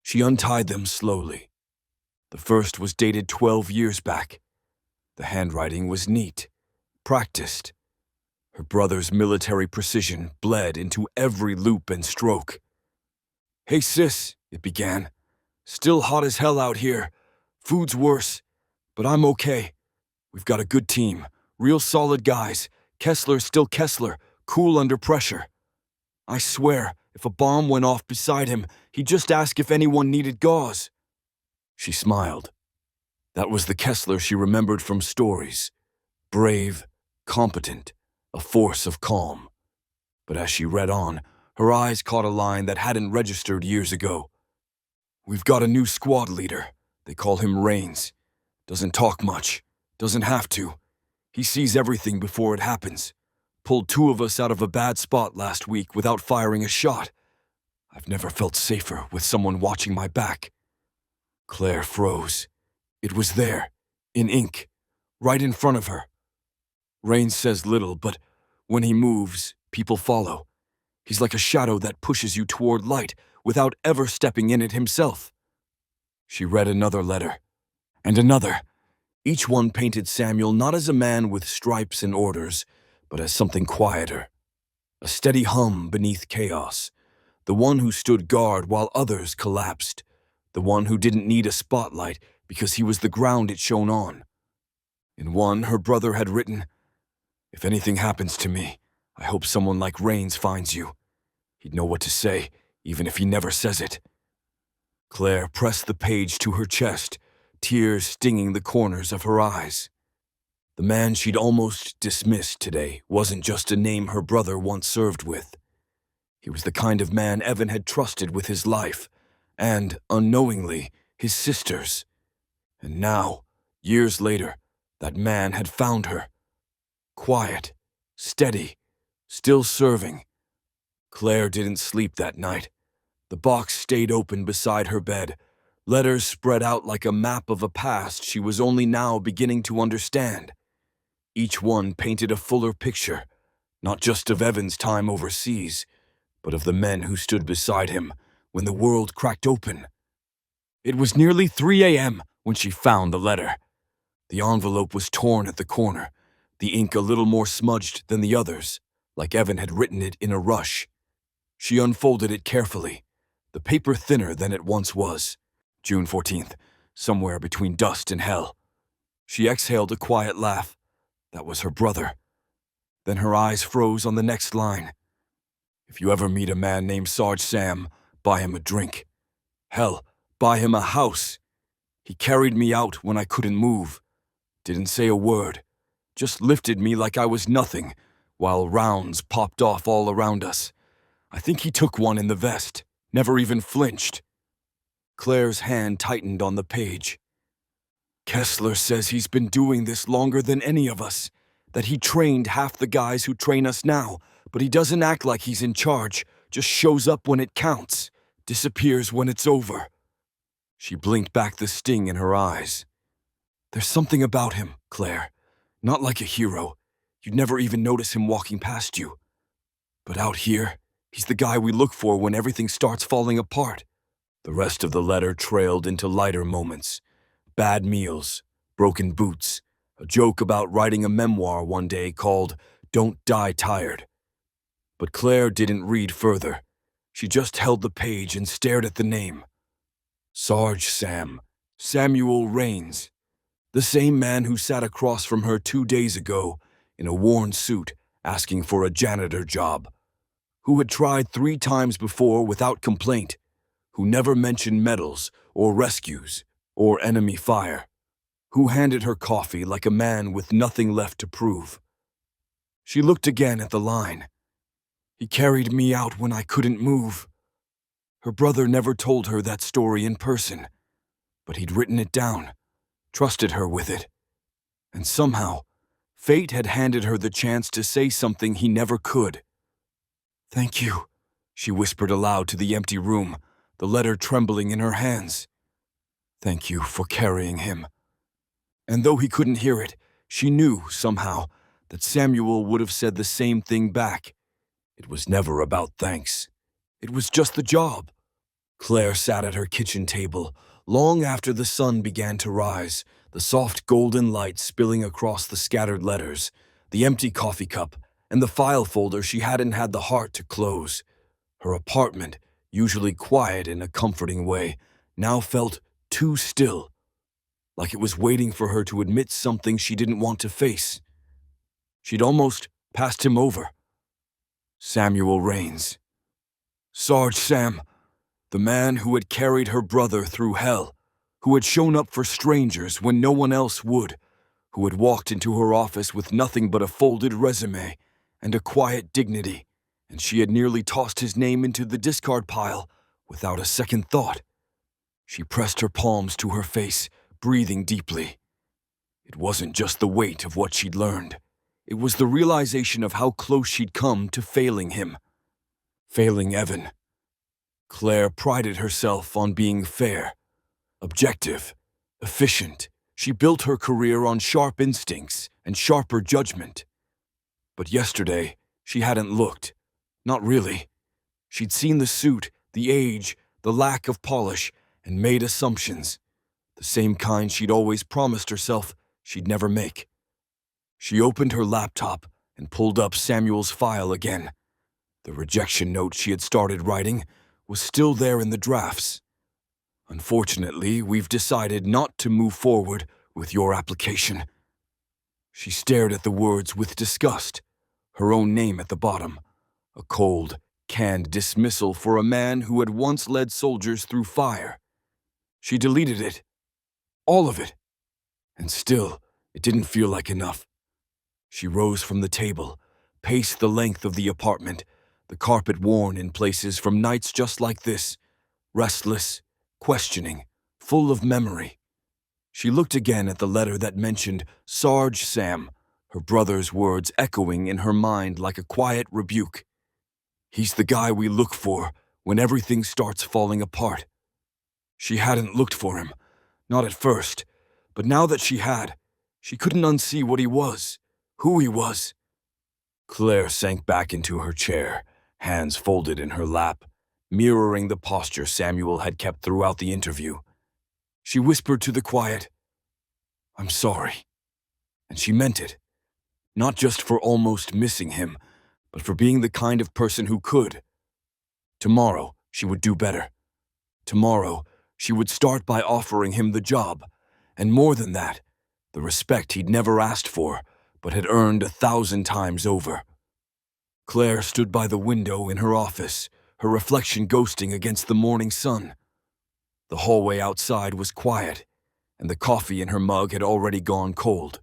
Speaker 1: She untied them slowly. The first was dated 12 years back. The handwriting was neat, practiced. Her brother's military precision bled into every loop and stroke. "Hey sis," it began. "Still hot as hell out here. Food's worse, but I'm okay. We've got a good team, real solid guys. Kessler's still Kessler, cool under pressure. I swear, if a bomb went off beside him, he'd just ask if anyone needed gauze." She smiled. That was the Kessler she remembered from stories. Brave, competent, a force of calm. But as she read on, her eyes caught a line that hadn't registered years ago. "We've got a new squad leader. They call him Rains. Doesn't talk much. Doesn't have to. He sees everything before it happens. Pulled 2 of us out of a bad spot last week without firing a shot. I've never felt safer with someone watching my back." Claire froze. It was there, in ink, right in front of her. Rains says little, but when he moves, people follow. He's like a shadow that pushes you toward light without ever stepping in it himself. She read another letter, and another. Each one painted Samuel not as a man with stripes and orders, but as something quieter. A steady hum beneath chaos. The one who stood guard while others collapsed. the one who didn't need a spotlight because he was the ground it shone on. In one, her brother had written, "If anything happens to me, I hope someone like Rains finds you. He'd know what to say, even if he never says it." Claire pressed the page to her chest, tears stinging the corners of her eyes. The man she'd almost dismissed today wasn't just a name her brother once served with. He was the kind of man Evan had trusted with his life, and, unknowingly, his sister's. And now, years later, that man had found her. Quiet, steady, still serving. Claire didn't sleep that night. The box stayed open beside her bed, letters spread out like a map of a past she was only now beginning to understand. Each one painted a fuller picture, not just of Evan's time overseas, but of the men who stood beside him when the world cracked open. It was nearly 3 a.m. when she found the letter. The envelope was torn at the corner, the ink a little more smudged than the others, like Evan had written it in a rush. She unfolded it carefully, the paper thinner than it once was. June 14th, somewhere between dust and hell. She exhaled a quiet laugh. That was her brother. Then her eyes froze on the next line. "If you ever meet a man named Sarge Sam, buy him a drink. Hell, buy him a house. He carried me out when I couldn't move. Didn't say a word. Just lifted me like I was nothing, while rounds popped off all around us. I think he took one in the vest, never even flinched." Claire's hand tightened on the page. "Kessler says he's been doing this longer than any of us, that he trained half the guys who train us now, but he doesn't act like he's in charge, just shows up when it counts, disappears when it's over." She blinked back the sting in her eyes. "There's something about him, Claire. Not like a hero. You'd never even notice him walking past you. But out here, he's the guy we look for when everything starts falling apart." The rest of the letter trailed into lighter moments. Bad meals, broken boots, a joke about writing a memoir one day called "Don't Die Tired." But Claire didn't read further. She just held the page and stared at the name. Sarge Sam, Samuel Rains. The same man who sat across from her 2 days ago in a worn suit asking for a janitor job. Who had tried 3 times before without complaint. Who never mentioned medals or rescues or enemy fire. Who handed her coffee like a man with nothing left to prove. She looked again at the line. "He carried me out when I couldn't move." Her brother never told her that story in person, but he'd written it down, trusted her with it. And somehow, fate had handed her the chance to say something he never could. "Thank you," she whispered aloud to the empty room, the letter trembling in her hands. "Thank you for carrying him." And though he couldn't hear it, she knew, somehow, that Samuel would have said the same thing back. It was never about thanks. It was just the job. Claire sat at her kitchen table, long after the sun began to rise, the soft golden light spilling across the scattered letters, the empty coffee cup, and the file folder she hadn't had the heart to close. Her apartment, usually quiet in a comforting way, now felt too still, like it was waiting for her to admit something she didn't want to face. She'd almost passed him over. Samuel Rains. Sarge Sam, the man who had carried her brother through hell, who had shown up for strangers when no one else would, who had walked into her office with nothing but a folded resume and a quiet dignity, and she had nearly tossed his name into the discard pile without a second thought. She pressed her palms to her face, breathing deeply. It wasn't just the weight of what she'd learned. It was the realization of how close she'd come to failing him. Failing Evan. Claire prided herself on being fair, objective, efficient. She built her career on sharp instincts and sharper judgment. But yesterday, she hadn't looked. Not really. She'd seen the suit, the age, the lack of polish, and made assumptions. The same kind she'd always promised herself she'd never make. She opened her laptop and pulled up Samuel's file again. The rejection note she had started writing was still there in the drafts. Unfortunately, we've decided not to move forward with your application." She stared at the words with disgust, her own name at the bottom, a cold, canned dismissal for a man who had once led soldiers through fire. She deleted it, all of it, and still, it didn't feel like enough. She rose from the table, paced the length of the apartment, the carpet worn in places from nights just like this, restless, questioning, full of memory. She looked again at the letter that mentioned Sarge Sam, her brother's words echoing in her mind like a quiet rebuke. "He's the guy we look for when everything starts falling apart." She hadn't looked for him, not at first, but now that she had, she couldn't unsee what he was, who he was. Claire sank back into her chair, hands folded in her lap, mirroring the posture Samuel had kept throughout the interview. She whispered to the quiet, "I'm sorry." And she meant it, not just for almost missing him, but for being the kind of person who could. Tomorrow, she would do better. Tomorrow, she would start by offering him the job, and more than that, the respect he'd never asked for, but had earned 1,000 times over. Claire stood by the window in her office, her reflection ghosting against the morning sun. The hallway outside was quiet, and the coffee in her mug had already gone cold.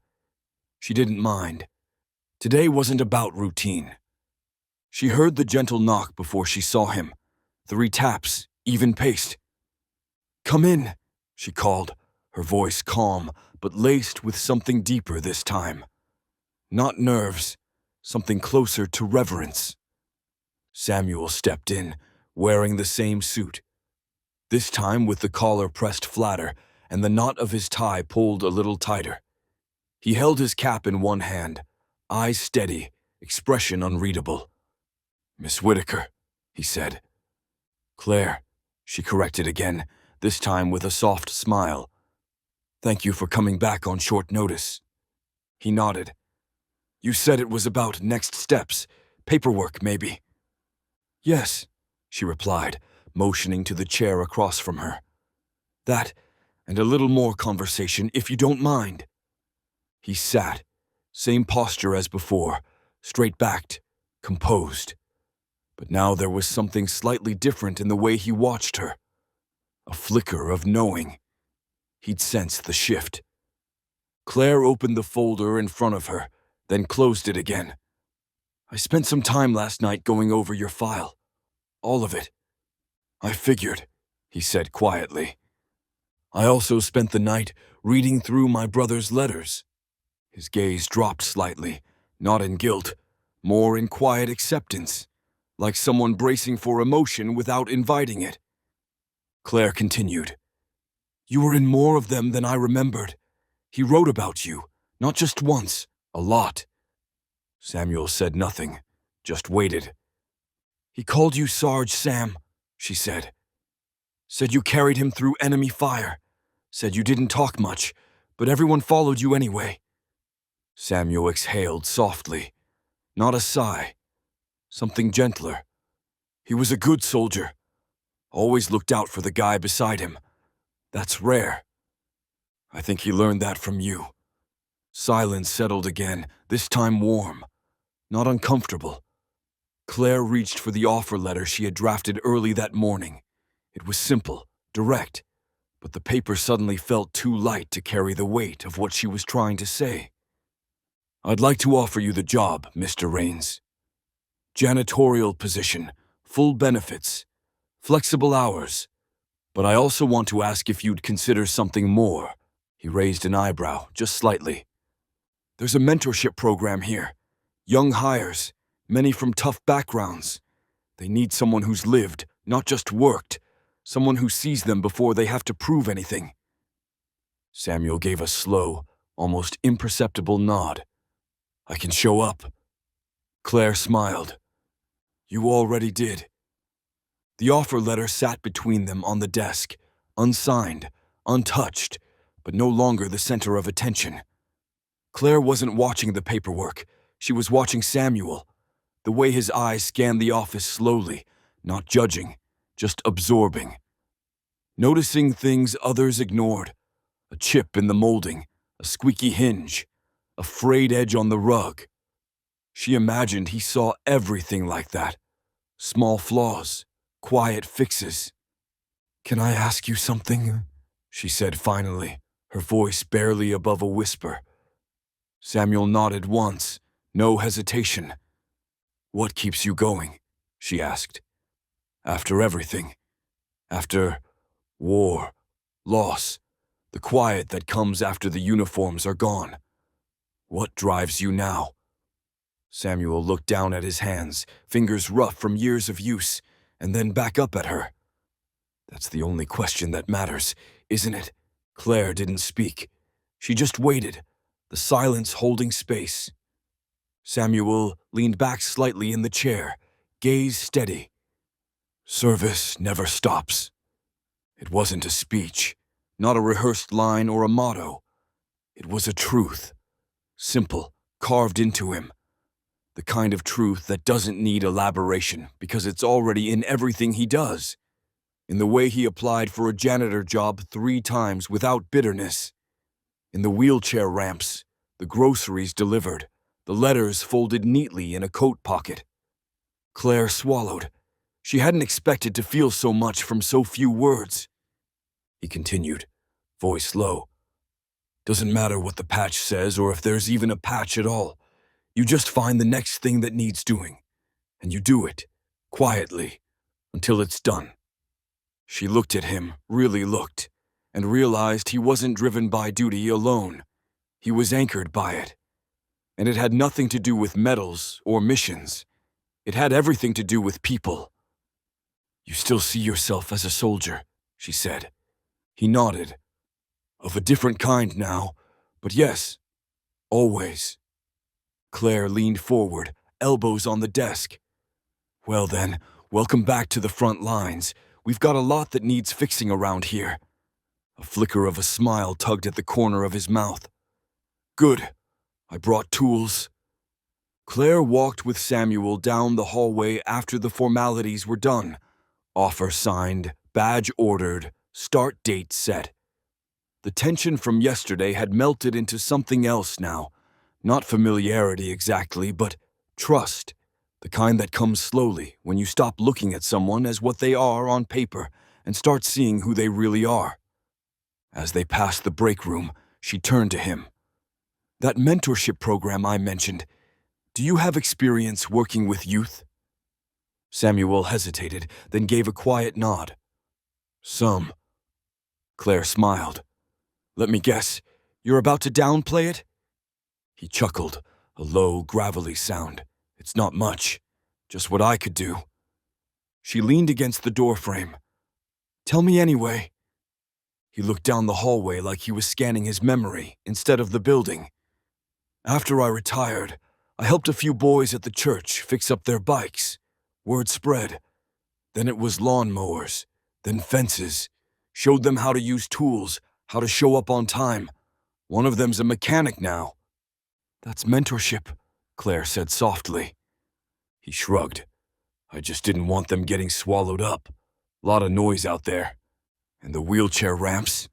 Speaker 1: She didn't mind. Today wasn't about routine. She heard the gentle knock before she saw him, 3 taps, even paced. "Come in," she called, her voice calm, but laced with something deeper this time. Not nerves, something closer to reverence. Samuel stepped in, wearing the same suit, this time with the collar pressed flatter and the knot of his tie pulled a little tighter. He held his cap in one hand, eyes steady, expression unreadable. "Miss Whitaker," he said. "Claire," she corrected again, this time with a soft smile. "Thank you for coming back on short notice." He nodded. "You said it was about next steps, paperwork maybe." "Yes," she replied, motioning to the chair across from her. "That, and a little more conversation, if you don't mind." He sat, same posture as before, straight-backed, composed. But now there was something slightly different in the way he watched her. A flicker of knowing. He'd sensed the shift. Claire opened the folder in front of her, then closed it again. "I spent some time last night going over your file. All of it." "I figured," he said quietly. "I also spent the night reading through my brother's letters." His gaze dropped slightly, not in guilt, more in quiet acceptance, like someone bracing for emotion without inviting it. Claire continued, "You were in more of them than I remembered. He wrote about you, not just once, a lot." Samuel said nothing, just waited. "He called you Sarge Sam," she said. "Said you carried him through enemy fire. Said you didn't talk much, but everyone followed you anyway." Samuel exhaled softly, not a sigh, something gentler. "He was a good soldier. Always looked out for the guy beside him. That's rare. I think he learned that from you." Silence settled again, this time warm, not uncomfortable. Claire reached for the offer letter she had drafted early that morning. It was simple, direct, but the paper suddenly felt too light to carry the weight of what she was trying to say. "I'd like to offer you the job, Mr. Rains. Janitorial position, full benefits, flexible hours. But I also want to ask if you'd consider something more." He raised an eyebrow, just slightly. "There's a mentorship program here. Young hires, many from tough backgrounds. They need someone who's lived, not just worked, someone who sees them before they have to prove anything." Samuel gave a slow, almost imperceptible nod. "I can show up." Claire smiled. "You already did." The offer letter sat between them on the desk, unsigned, untouched, but no longer the center of attention. Claire wasn't watching the paperwork. She was watching Samuel, the way his eyes scanned the office slowly, not judging, just absorbing. noticing things others ignored. A chip in the molding, a squeaky hinge, a frayed edge on the rug. She imagined he saw everything like that. Small flaws, quiet fixes. "Can I ask you something?" she said finally, her voice barely above a whisper. Samuel nodded once, no hesitation. "What keeps you going?" she asked. "After everything. After war, loss, the quiet that comes after the uniforms are gone. What drives you now?" Samuel looked down at his hands, fingers rough from years of use, and then back up at her. "That's the only question that matters, isn't it?" Claire didn't speak. She just waited, the silence holding space. Samuel leaned back slightly in the chair, gaze steady. "Service never stops." It wasn't a speech, not a rehearsed line or a motto. It was a truth, simple, carved into him. The kind of truth that doesn't need elaboration because it's already in everything he does. In the way he applied for a janitor job 3 times without bitterness. In the wheelchair ramps, the groceries delivered, the letters folded neatly in a coat pocket. Claire swallowed. She hadn't expected to feel so much from so few words. He continued, voice low. "Doesn't matter what the patch says or if there's even a patch at all. You just find the next thing that needs doing, and you do it, quietly, until it's done." She looked at him, really looked, and realized he wasn't driven by duty alone. He was anchored by it. And it had nothing to do with medals or missions. It had everything to do with people. "You still see yourself as a soldier," she said. He nodded. "Of a different kind now, but yes, always." Claire leaned forward, elbows on the desk. "Well then, welcome back to the front lines. We've got a lot that needs fixing around here." A flicker of a smile tugged at the corner of his mouth. "Good. I brought tools." Claire walked with Samuel down the hallway after the formalities were done. Offer signed, badge ordered, start date set. The tension from yesterday had melted into something else now. Not familiarity exactly, but trust. The kind that comes slowly when you stop looking at someone as what they are on paper and start seeing who they really are. As they passed the break room, she turned to him. "That mentorship program I mentioned, do you have experience working with youth?" Samuel hesitated, then gave a quiet nod. "Some." Claire smiled. "Let me guess, you're about to downplay it?" He chuckled, a low, gravelly sound. "It's not much, just what I could do." She leaned against the doorframe. "Tell me anyway." He looked down the hallway like he was scanning his memory instead of the building. "After I retired, I helped a few boys at the church fix up their bikes. Word spread. Then it was lawnmowers, then fences. Showed them how to use tools, how to show up on time. One of them's a mechanic now." "That's mentorship," Claire said softly. He shrugged. "I just didn't want them getting swallowed up. Lot of noise out there. And the wheelchair ramps?"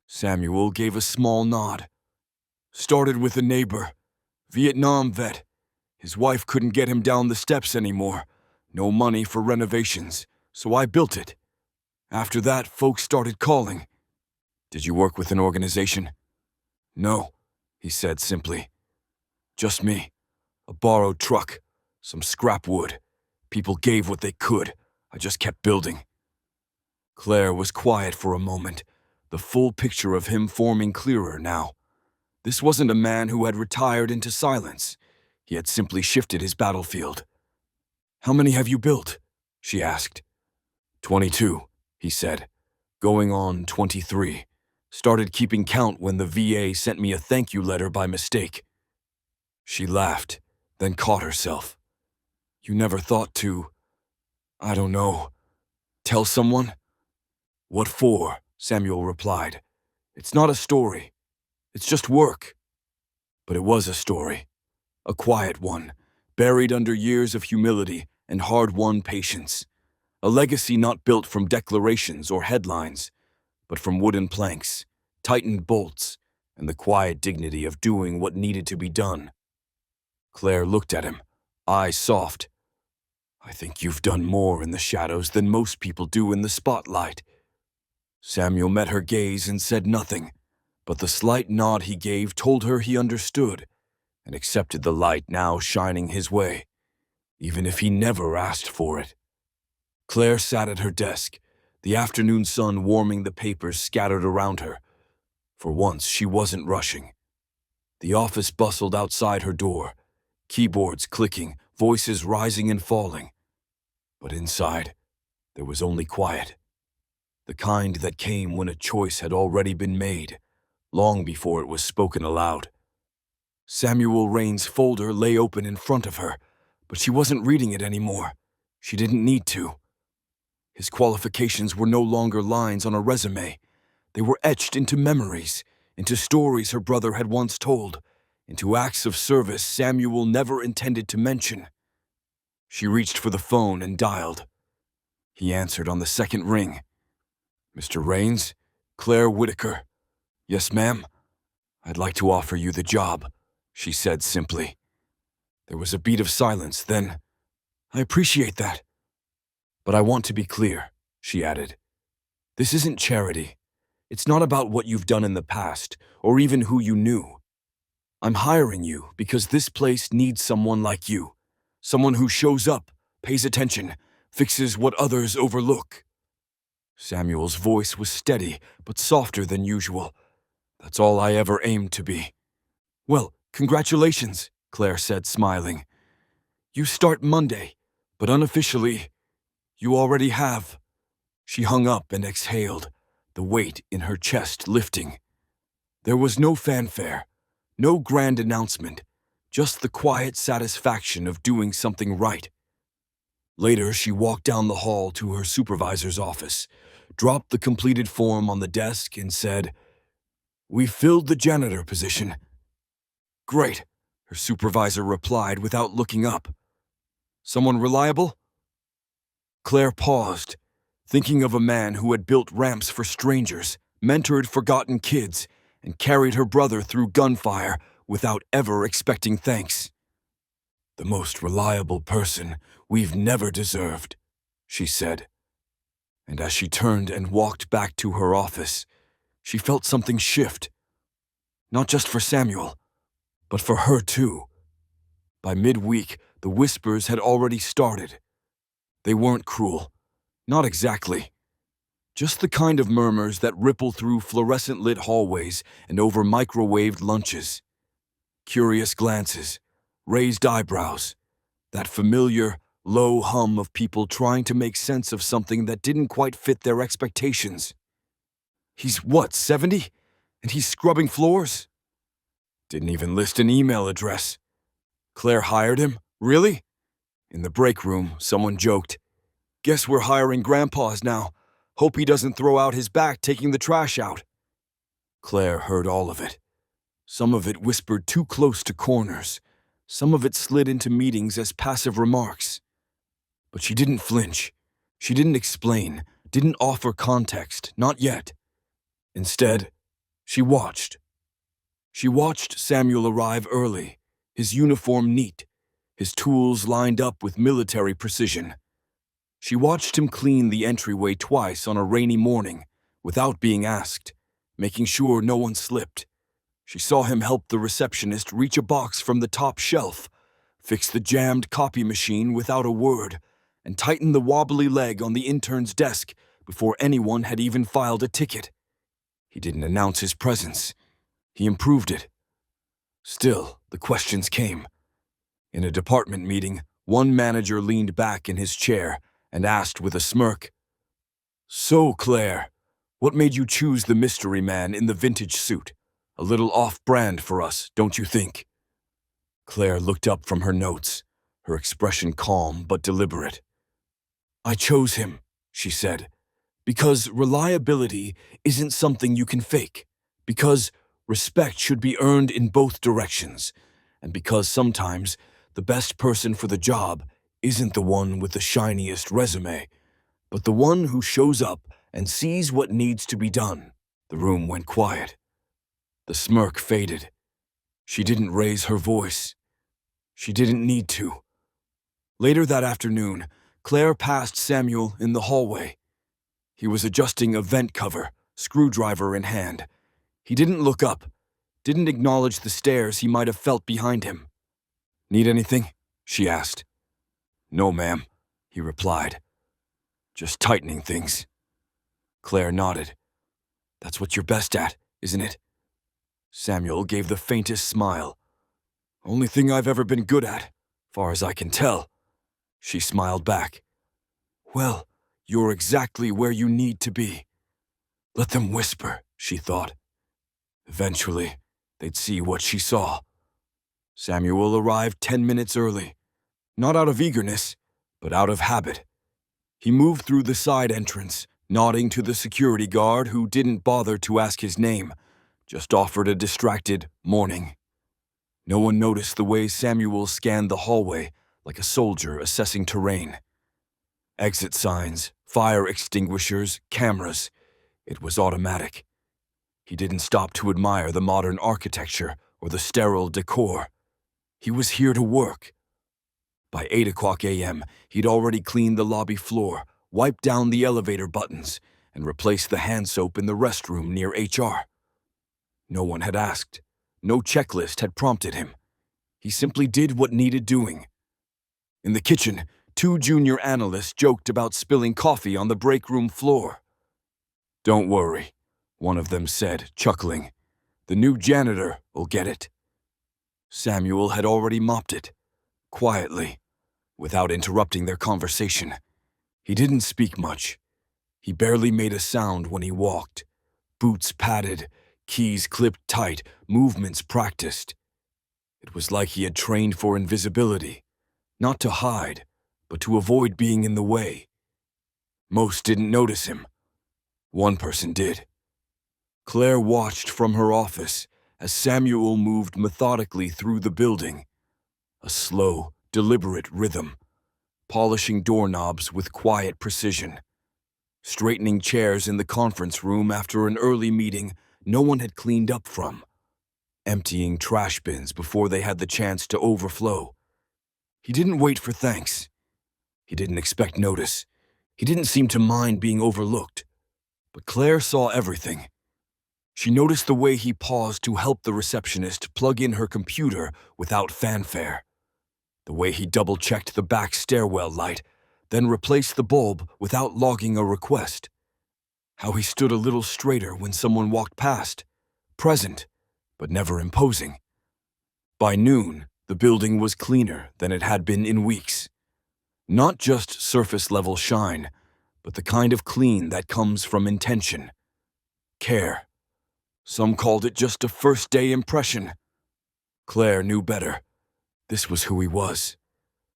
Speaker 1: Samuel gave a small nod. "Started with a neighbor, Vietnam vet. His wife couldn't get him down the steps anymore. No money for renovations, so I built it. After that, folks started calling." "Did you work with an organization?" "No," he said simply. "Just me. A borrowed truck, some scrap wood. People gave what they could. I just kept building." Claire was quiet for a moment, the full picture of him forming clearer now. This wasn't a man who had retired into silence. He had simply shifted his battlefield. "How many have you built?" she asked. 22, he said. "Going on 23. Started keeping count when the VA sent me a thank you letter by mistake." She laughed, then caught herself. "You never thought to, I don't know, tell someone?" "What for?" Samuel replied. "It's not a story. It's just work." But it was a story. A quiet one, buried under years of humility and hard-won patience. A legacy not built from declarations or headlines, but from wooden planks, tightened bolts, and the quiet dignity of doing what needed to be done. Claire looked at him, eyes soft. "I think you've done more in the shadows than most people do in the spotlight." Samuel met her gaze and said nothing, but the slight nod he gave told her he understood and accepted the light now shining his way, even if he never asked for it. Claire sat at her desk, the afternoon sun warming the papers scattered around her. For once, she wasn't rushing. The office bustled outside her door, keyboards clicking, voices rising and falling. But inside, there was only quiet. The kind that came when a choice had already been made, long before it was spoken aloud. Samuel Rain's folder lay open in front of her, but she wasn't reading it anymore. She didn't need to. His qualifications were no longer lines on a resume. They were etched into memories, into stories her brother had once told, into acts of service Samuel never intended to mention. She reached for the phone and dialed. He answered on the second ring. "Mr. Rains? Claire Whitaker." "Yes, ma'am. I'd like to offer you the job," she said simply. There was a beat of silence, then, "I appreciate that. But I want to be clear," she added. "This isn't charity. It's not about what you've done in the past, or even who you knew. I'm hiring you because this place needs someone like you. Someone who shows up, pays attention, fixes what others overlook." Samuel's voice was steady, but softer than usual. "That's all I ever aimed to be." "Well, congratulations," Claire said, smiling. "You start Monday, but unofficially, you already have." She hung up and exhaled, the weight in her chest lifting. There was no fanfare, no grand announcement, just the quiet satisfaction of doing something right. Later, she walked down the hall to her supervisor's office, dropped the completed form on the desk, and said, "We filled the janitor position." "Great," her supervisor replied without looking up. "Someone reliable?" Claire paused, thinking of a man who had built ramps for strangers, mentored forgotten kids, and carried her brother through gunfire without ever expecting thanks. "The most reliable person we've never deserved," she said. And as she turned and walked back to her office, she felt something shift. Not just for Samuel, but for her too. By midweek, the whispers had already started. They weren't cruel. Not exactly. Just the kind of murmurs that ripple through fluorescent-lit hallways and over microwaved lunches. Curious glances, raised eyebrows, that familiar, low hum of people trying to make sense of something that didn't quite fit their expectations. "He's what, 70? And he's scrubbing floors?" Didn't even list an email address. Claire hired him? Really? In the break room, someone joked, "Guess we're hiring grandpas now. Hope he doesn't throw out his back taking the trash out." Claire heard all of it. Some of it whispered too close to corners. Some of it slid into meetings as passive remarks. But she didn't flinch. She didn't explain, didn't offer context, not yet. Instead, she watched. She watched Samuel arrive early, his uniform neat, his tools lined up with military precision. She watched him clean the entryway twice on a rainy morning, without being asked, making sure no one slipped. She saw him help the receptionist reach a box from the top shelf, fix the jammed copy machine without a word, and tighten the wobbly leg on the intern's desk before anyone had even filed a ticket. He didn't announce his presence. He improved it. Still, the questions came. In a department meeting, one manager leaned back in his chair and asked with a smirk, "So, Claire, what made you choose the mystery man in the vintage suit? A little off-brand for us, don't you think?" Claire looked up from her notes, her expression calm but deliberate. "I chose him," she said, "because reliability isn't something you can fake, because respect should be earned in both directions, and because sometimes the best person for the job isn't the one with the shiniest resume, but the one who shows up and sees what needs to be done. The room went quiet. The smirk faded. She didn't raise her voice. She didn't need to. Later that afternoon, Claire passed Samuel in the hallway. He was adjusting a vent cover, screwdriver in hand. He didn't look up, didn't acknowledge the stares he might have felt behind him. "Need anything?" she asked. "No, ma'am," he replied. "Just tightening things." Claire nodded. "That's what you're best at, isn't it?" Samuel gave the faintest smile. "Only thing I've ever been good at, far as I can tell." She smiled back. "Well, you're exactly where you need to be." Let them whisper, she thought. Eventually, they'd see what she saw. Samuel arrived 10 minutes early, not out of eagerness, but out of habit. He moved through the side entrance, nodding to the security guard who didn't bother to ask his name, just offered a distracted morning. No one noticed the way Samuel scanned the hallway like a soldier assessing terrain. Exit signs, fire extinguishers, cameras. It was automatic. He didn't stop to admire the modern architecture or the sterile decor. He was here to work. By 8 o'clock a.m., he'd already cleaned the lobby floor, wiped down the elevator buttons, and replaced the hand soap in the restroom near HR. No one had asked. No checklist had prompted him. He simply did what needed doing. In the kitchen, 2 junior analysts joked about spilling coffee on the break room floor. "Don't worry," one of them said, chuckling. "The new janitor will get it." Samuel had already mopped it, quietly, without interrupting their conversation. He didn't speak much. He barely made a sound when he walked. Boots padded, keys clipped tight, movements practiced. It was like he had trained for invisibility, not to hide, but to avoid being in the way. Most didn't notice him. One person did. Claire watched from her office as Samuel moved methodically through the building. A slow, deliberate rhythm, polishing doorknobs with quiet precision, straightening chairs in the conference room after an early meeting no one had cleaned up from, emptying trash bins before they had the chance to overflow. He didn't wait for thanks. He didn't expect notice. He didn't seem to mind being overlooked. But Claire saw everything. She noticed the way he paused to help the receptionist plug in her computer without fanfare. The way he double-checked the back stairwell light, then replaced the bulb without logging a request. How he stood a little straighter when someone walked past, present, but never imposing. By noon, the building was cleaner than it had been in weeks. Not just surface-level shine, but the kind of clean that comes from intention. Care. Some called it just a first-day impression. Claire knew better. This was who he was.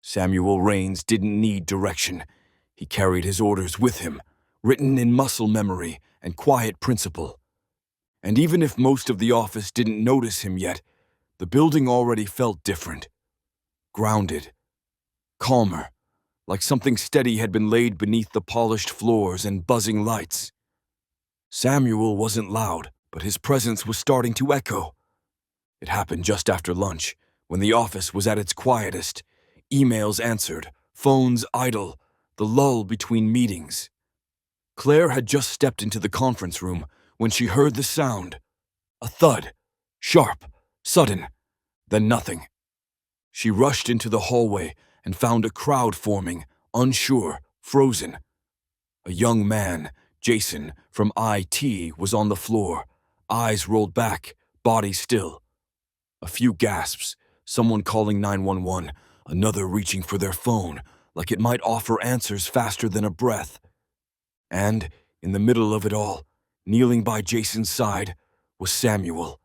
Speaker 1: Samuel Raines didn't need direction. He carried his orders with him, written in muscle memory and quiet principle. And even if most of the office didn't notice him yet, the building already felt different. Grounded. Calmer. Like something steady had been laid beneath the polished floors and buzzing lights. Samuel wasn't loud, but his presence was starting to echo. It happened just after lunch, when the office was at its quietest. Emails answered, phones idle, the lull between meetings. Claire had just stepped into the conference room when she heard the sound. A thud, sharp, sudden, then nothing. She rushed into the hallway and found a crowd forming, unsure, frozen. A young man, Jason, from IT, was on the floor, eyes rolled back, body still. A few gasps, someone calling 911, another reaching for their phone, like it might offer answers faster than a breath. And, in the middle of it all, kneeling by Jason's side, was Samuel.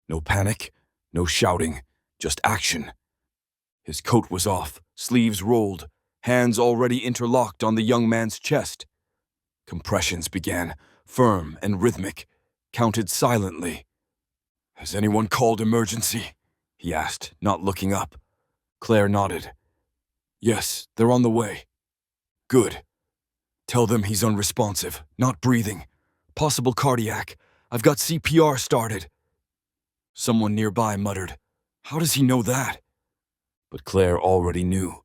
Speaker 1: No panic, no shouting, just action. His coat was off, sleeves rolled, hands already interlocked on the young man's chest. Compressions began, firm and rhythmic, counted silently. "Has anyone called emergency?" he asked, not looking up. Claire nodded. "Yes, they're on the way." "Good." Tell them he's unresponsive, not breathing. Possible cardiac. I've got CPR started. Someone nearby muttered, "How does he know that?" But Claire already knew.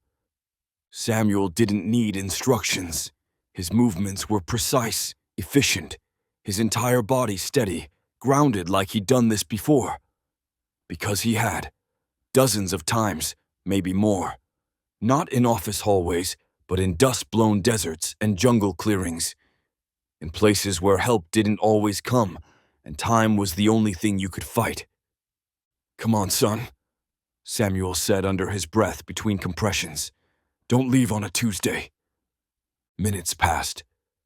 Speaker 1: Samuel didn't need instructions. His movements were precise, efficient, his entire body steady, grounded like he'd done this before. Because he had. Dozens of times, maybe more. Not in office hallways, but in dust-blown deserts and jungle clearings. In places where help didn't always come, and time was the only thing you could fight. "Come on, son," Samuel said under his breath between compressions. "Don't leave on a Tuesday." Minutes passed,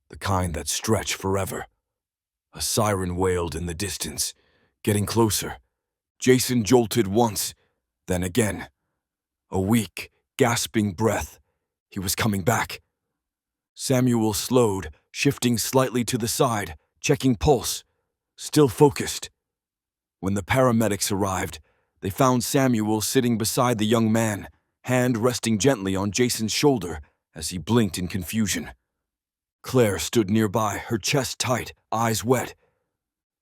Speaker 1: the kind that stretch forever. A siren wailed in the distance, getting closer. Jason jolted once, then again. A weak, gasping breath. He was coming back. Samuel slowed, shifting slightly to the side, checking pulse. Still focused. When the paramedics arrived, they found Samuel sitting beside the young man, hand resting gently on Jason's shoulder as he blinked in confusion. Claire stood nearby, her chest tight, eyes wet.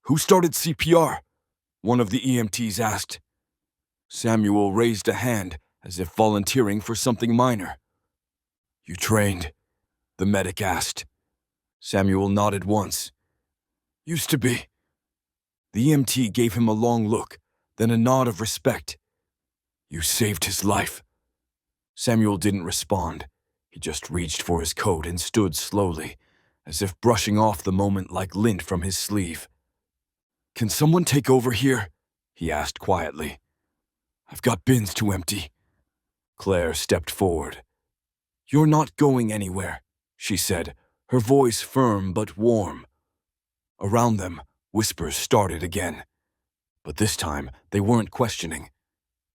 Speaker 1: "Who started CPR?" one of the EMTs asked. Samuel raised a hand as if volunteering for something minor. "You trained?" the medic asked. Samuel nodded once. "Used to be." The EMT gave him a long look, then a nod of respect. "You saved his life." Samuel didn't respond. He just reached for his coat and stood slowly, as if brushing off the moment like lint from his sleeve. "Can someone take over here?" he asked quietly. "I've got bins to empty." Claire stepped forward. "You're not going anywhere," she said, her voice firm but warm. Around them, whispers started again. But this time, they weren't questioning.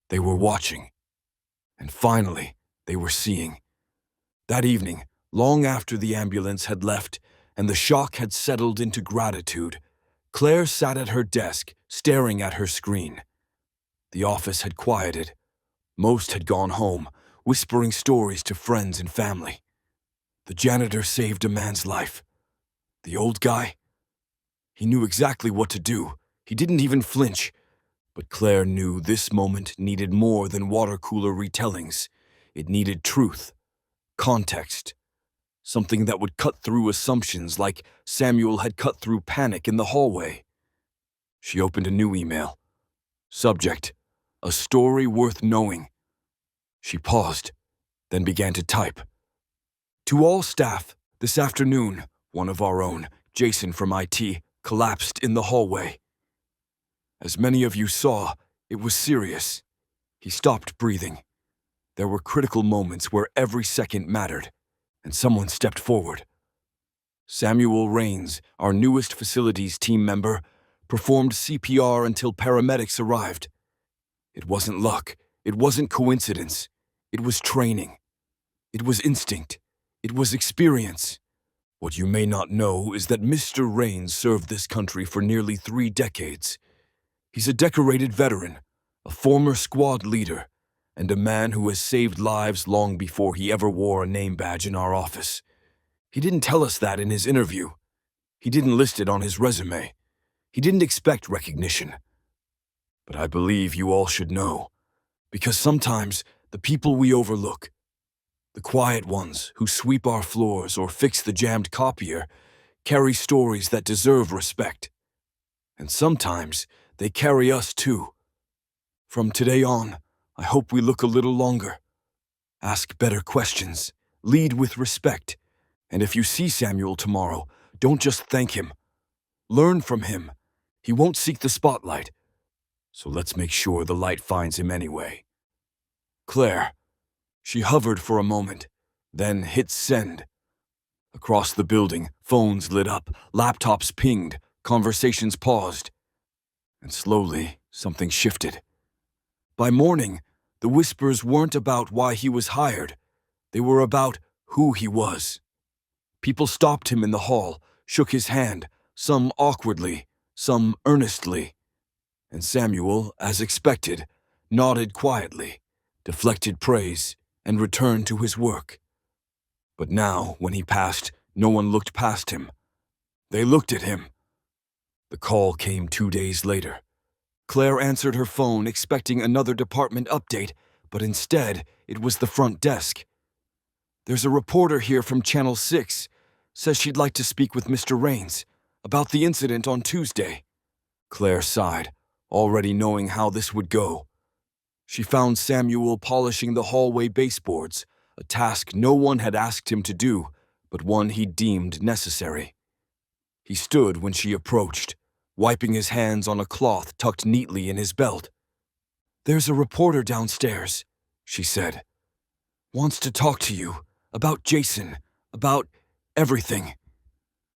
Speaker 1: They were watching. And finally, they were seeing. That evening, long after the ambulance had left and the shock had settled into gratitude, Claire sat at her desk, staring at her screen. The office had quieted. Most had gone home, whispering stories to friends and family. The janitor saved a man's life. The old guy? He knew exactly what to do. He didn't even flinch. But Claire knew this moment needed more than water cooler retellings. It needed truth, context, something that would cut through assumptions like Samuel had cut through panic in the hallway. She opened a new email. Subject: a story worth knowing. She paused, then began to type. "To all staff, this afternoon, one of our own, Jason from IT, collapsed in the hallway. As many of you saw, it was serious. He stopped breathing. There were critical moments where every second mattered, and someone stepped forward. Samuel Rains, our newest facilities team member, performed CPR until paramedics arrived. It wasn't luck. It wasn't coincidence. It was training. It was instinct. It was experience. What you may not know is that Mr. Rains served this country for nearly 3 decades. He's a decorated veteran, a former squad leader, and a man who has saved lives long before he ever wore a name badge in our office. He didn't tell us that in his interview. He didn't list it on his resume. He didn't expect recognition. But I believe you all should know, because sometimes the people we overlook, the quiet ones who sweep our floors or fix the jammed copier, carry stories that deserve respect. And sometimes they carry us too. From today on, I hope we look a little longer. Ask better questions. Lead with respect. And if you see Samuel tomorrow, don't just thank him. Learn from him. He won't seek the spotlight. So let's make sure the light finds him anyway. Claire. She hovered for a moment, then hit send. Across the building, phones lit up, laptops pinged, conversations paused. And slowly, something shifted. By morning, the whispers weren't about why he was hired. They were about who he was. People stopped him in the hall, shook his hand, some awkwardly, some earnestly. And Samuel, as expected, nodded quietly, deflected praise, and returned to his work. But now, when he passed, No one looked past him. They looked at him. The call came 2 days later. Claire answered her phone expecting another department update, but instead, it was the front desk. "There's a reporter here from Channel 6. Says she'd like to speak with Mr. Raines about the incident on Tuesday." Claire sighed, already knowing how this would go. She found Samuel polishing the hallway baseboards, a task no one had asked him to do, but one he deemed necessary. He stood when she approached, wiping his hands on a cloth tucked neatly in his belt. "There's a reporter downstairs," she said. "Wants to talk to you, about Jason, about everything."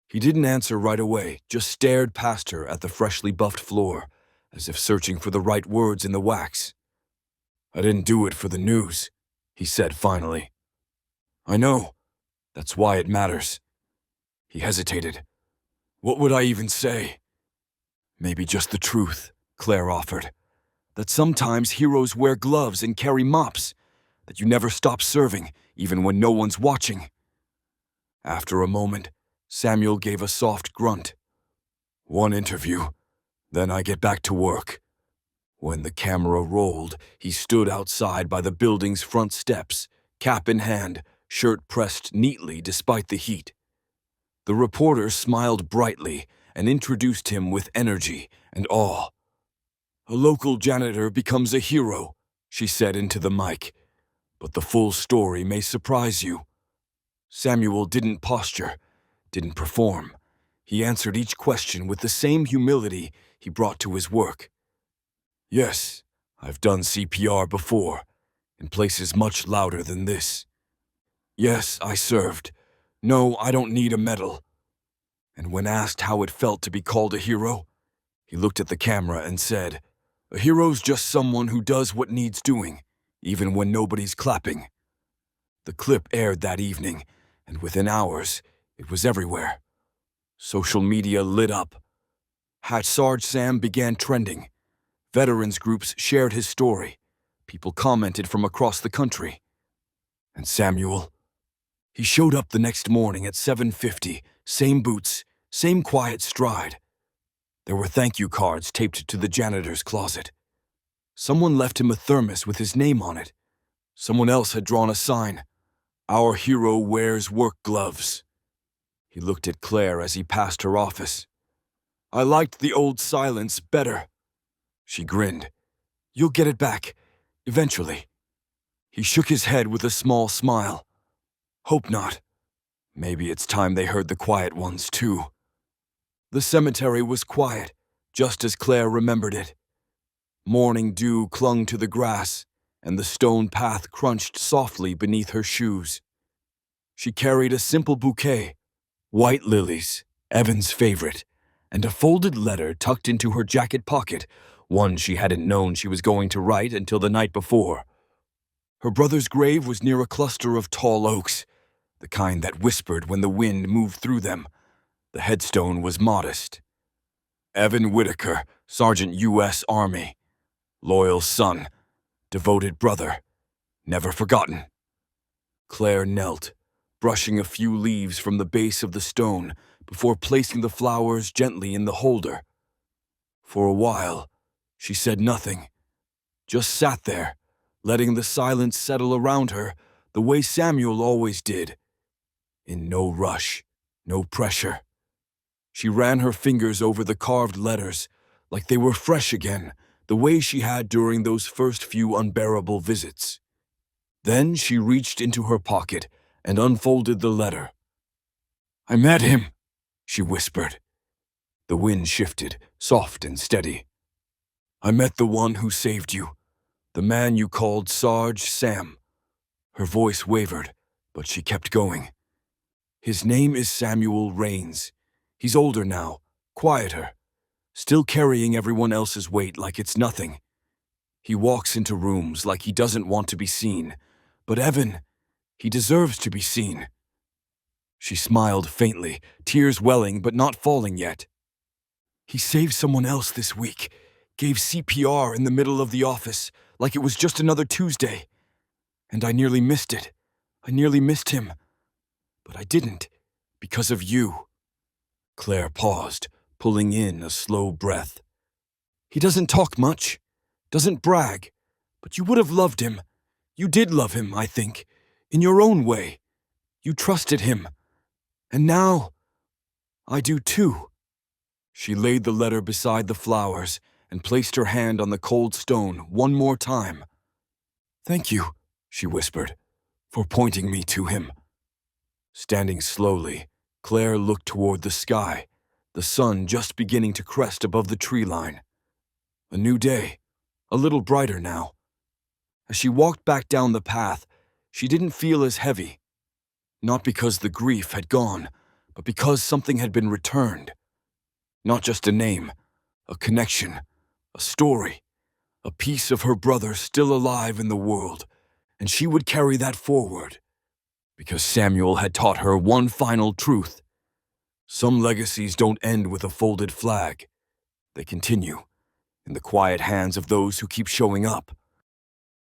Speaker 1: He didn't answer right away, just stared past her at the freshly buffed floor, as if searching for the right words in the wax. "I didn't do it for the news," he said finally. "I know. That's why it matters." He hesitated. "What would I even say?" "Maybe just the truth," Claire offered. "That sometimes heroes wear gloves and carry mops. That you never stop serving, even when no one's watching." After a moment, Samuel gave a soft grunt. "One interview, then I get back to work." When the camera rolled, he stood outside by the building's front steps, cap in hand, shirt pressed neatly despite the heat. The reporter smiled brightly and introduced him with energy and awe. "A local janitor becomes a hero," she said into the mic. "But the full story may surprise you." Samuel didn't posture, didn't perform. He answered each question with the same humility he brought to his work. "Yes, I've done CPR before, in places much louder than this. Yes, I served. No, I don't need a medal." And when asked how it felt to be called a hero, he looked at the camera and said, "A hero's just someone who does what needs doing, even when nobody's clapping." The clip aired that evening, and within hours, it was everywhere. Social media lit up. Sarge Sam began trending. Veterans groups shared his story. People commented from across the country. And Samuel? He showed up the next morning at 7:50, same boots, same quiet stride. There were thank you cards taped to the janitor's closet. Someone left him a thermos with his name on it. Someone else had drawn a sign, "Our hero wears work gloves." He looked at Claire as he passed her office. "I liked the old silence better." She grinned. "You'll get it back, eventually." He shook his head with a small smile. "Hope not. Maybe it's time they heard the quiet ones, too." The cemetery was quiet, just as Claire remembered it. Morning dew clung to the grass, and the stone path crunched softly beneath her shoes. She carried a simple bouquet, white lilies, Evan's favorite, and a folded letter tucked into her jacket pocket, one she hadn't known she was going to write until the night before. Her brother's grave was near a cluster of tall oaks, the kind that whispered when the wind moved through them. The headstone was modest. "Evan Whitaker, Sergeant U.S. Army. Loyal son, devoted brother, never forgotten." Claire knelt, brushing a few leaves from the base of the stone before placing the flowers gently in the holder. For a while, she said nothing, just sat there, letting the silence settle around her the way Samuel always did. In no rush, no pressure. She ran her fingers over the carved letters, like they were fresh again, the way she had during those first few unbearable visits. Then she reached into her pocket and unfolded the letter. "I met him," she whispered. The wind shifted, soft and steady. "I met the one who saved you, the man you called Sarge Sam." Her voice wavered, but she kept going. "His name is Samuel Raines. He's older now, quieter, still carrying everyone else's weight like it's nothing. He walks into rooms like he doesn't want to be seen, but Evan, he deserves to be seen." She smiled faintly, tears welling but not falling yet. "He saved someone else this week, gave CPR in the middle of the office, like it was just another Tuesday. And I nearly missed it. I nearly missed him. But I didn't, Because of you." Claire paused, pulling in a slow breath. "He doesn't talk much, doesn't brag, but you would have loved him. You did love him, I think, in your own way. You trusted him. And now, I do too." She laid the letter beside the flowers and placed her hand on the cold stone one more time. "Thank you," she whispered, "for pointing me to him." Standing slowly, Claire looked toward the sky, the sun just beginning to crest above the tree line. A new day, a little brighter now. As she walked back down the path, she didn't feel as heavy. Not because the grief had gone, but because something had been returned. Not just a name, a connection, a story, a piece of her brother still alive in the world, and she would carry that forward. Because Samuel had taught her one final truth. Some legacies don't end with a folded flag. They continue, in the quiet hands of those who keep showing up,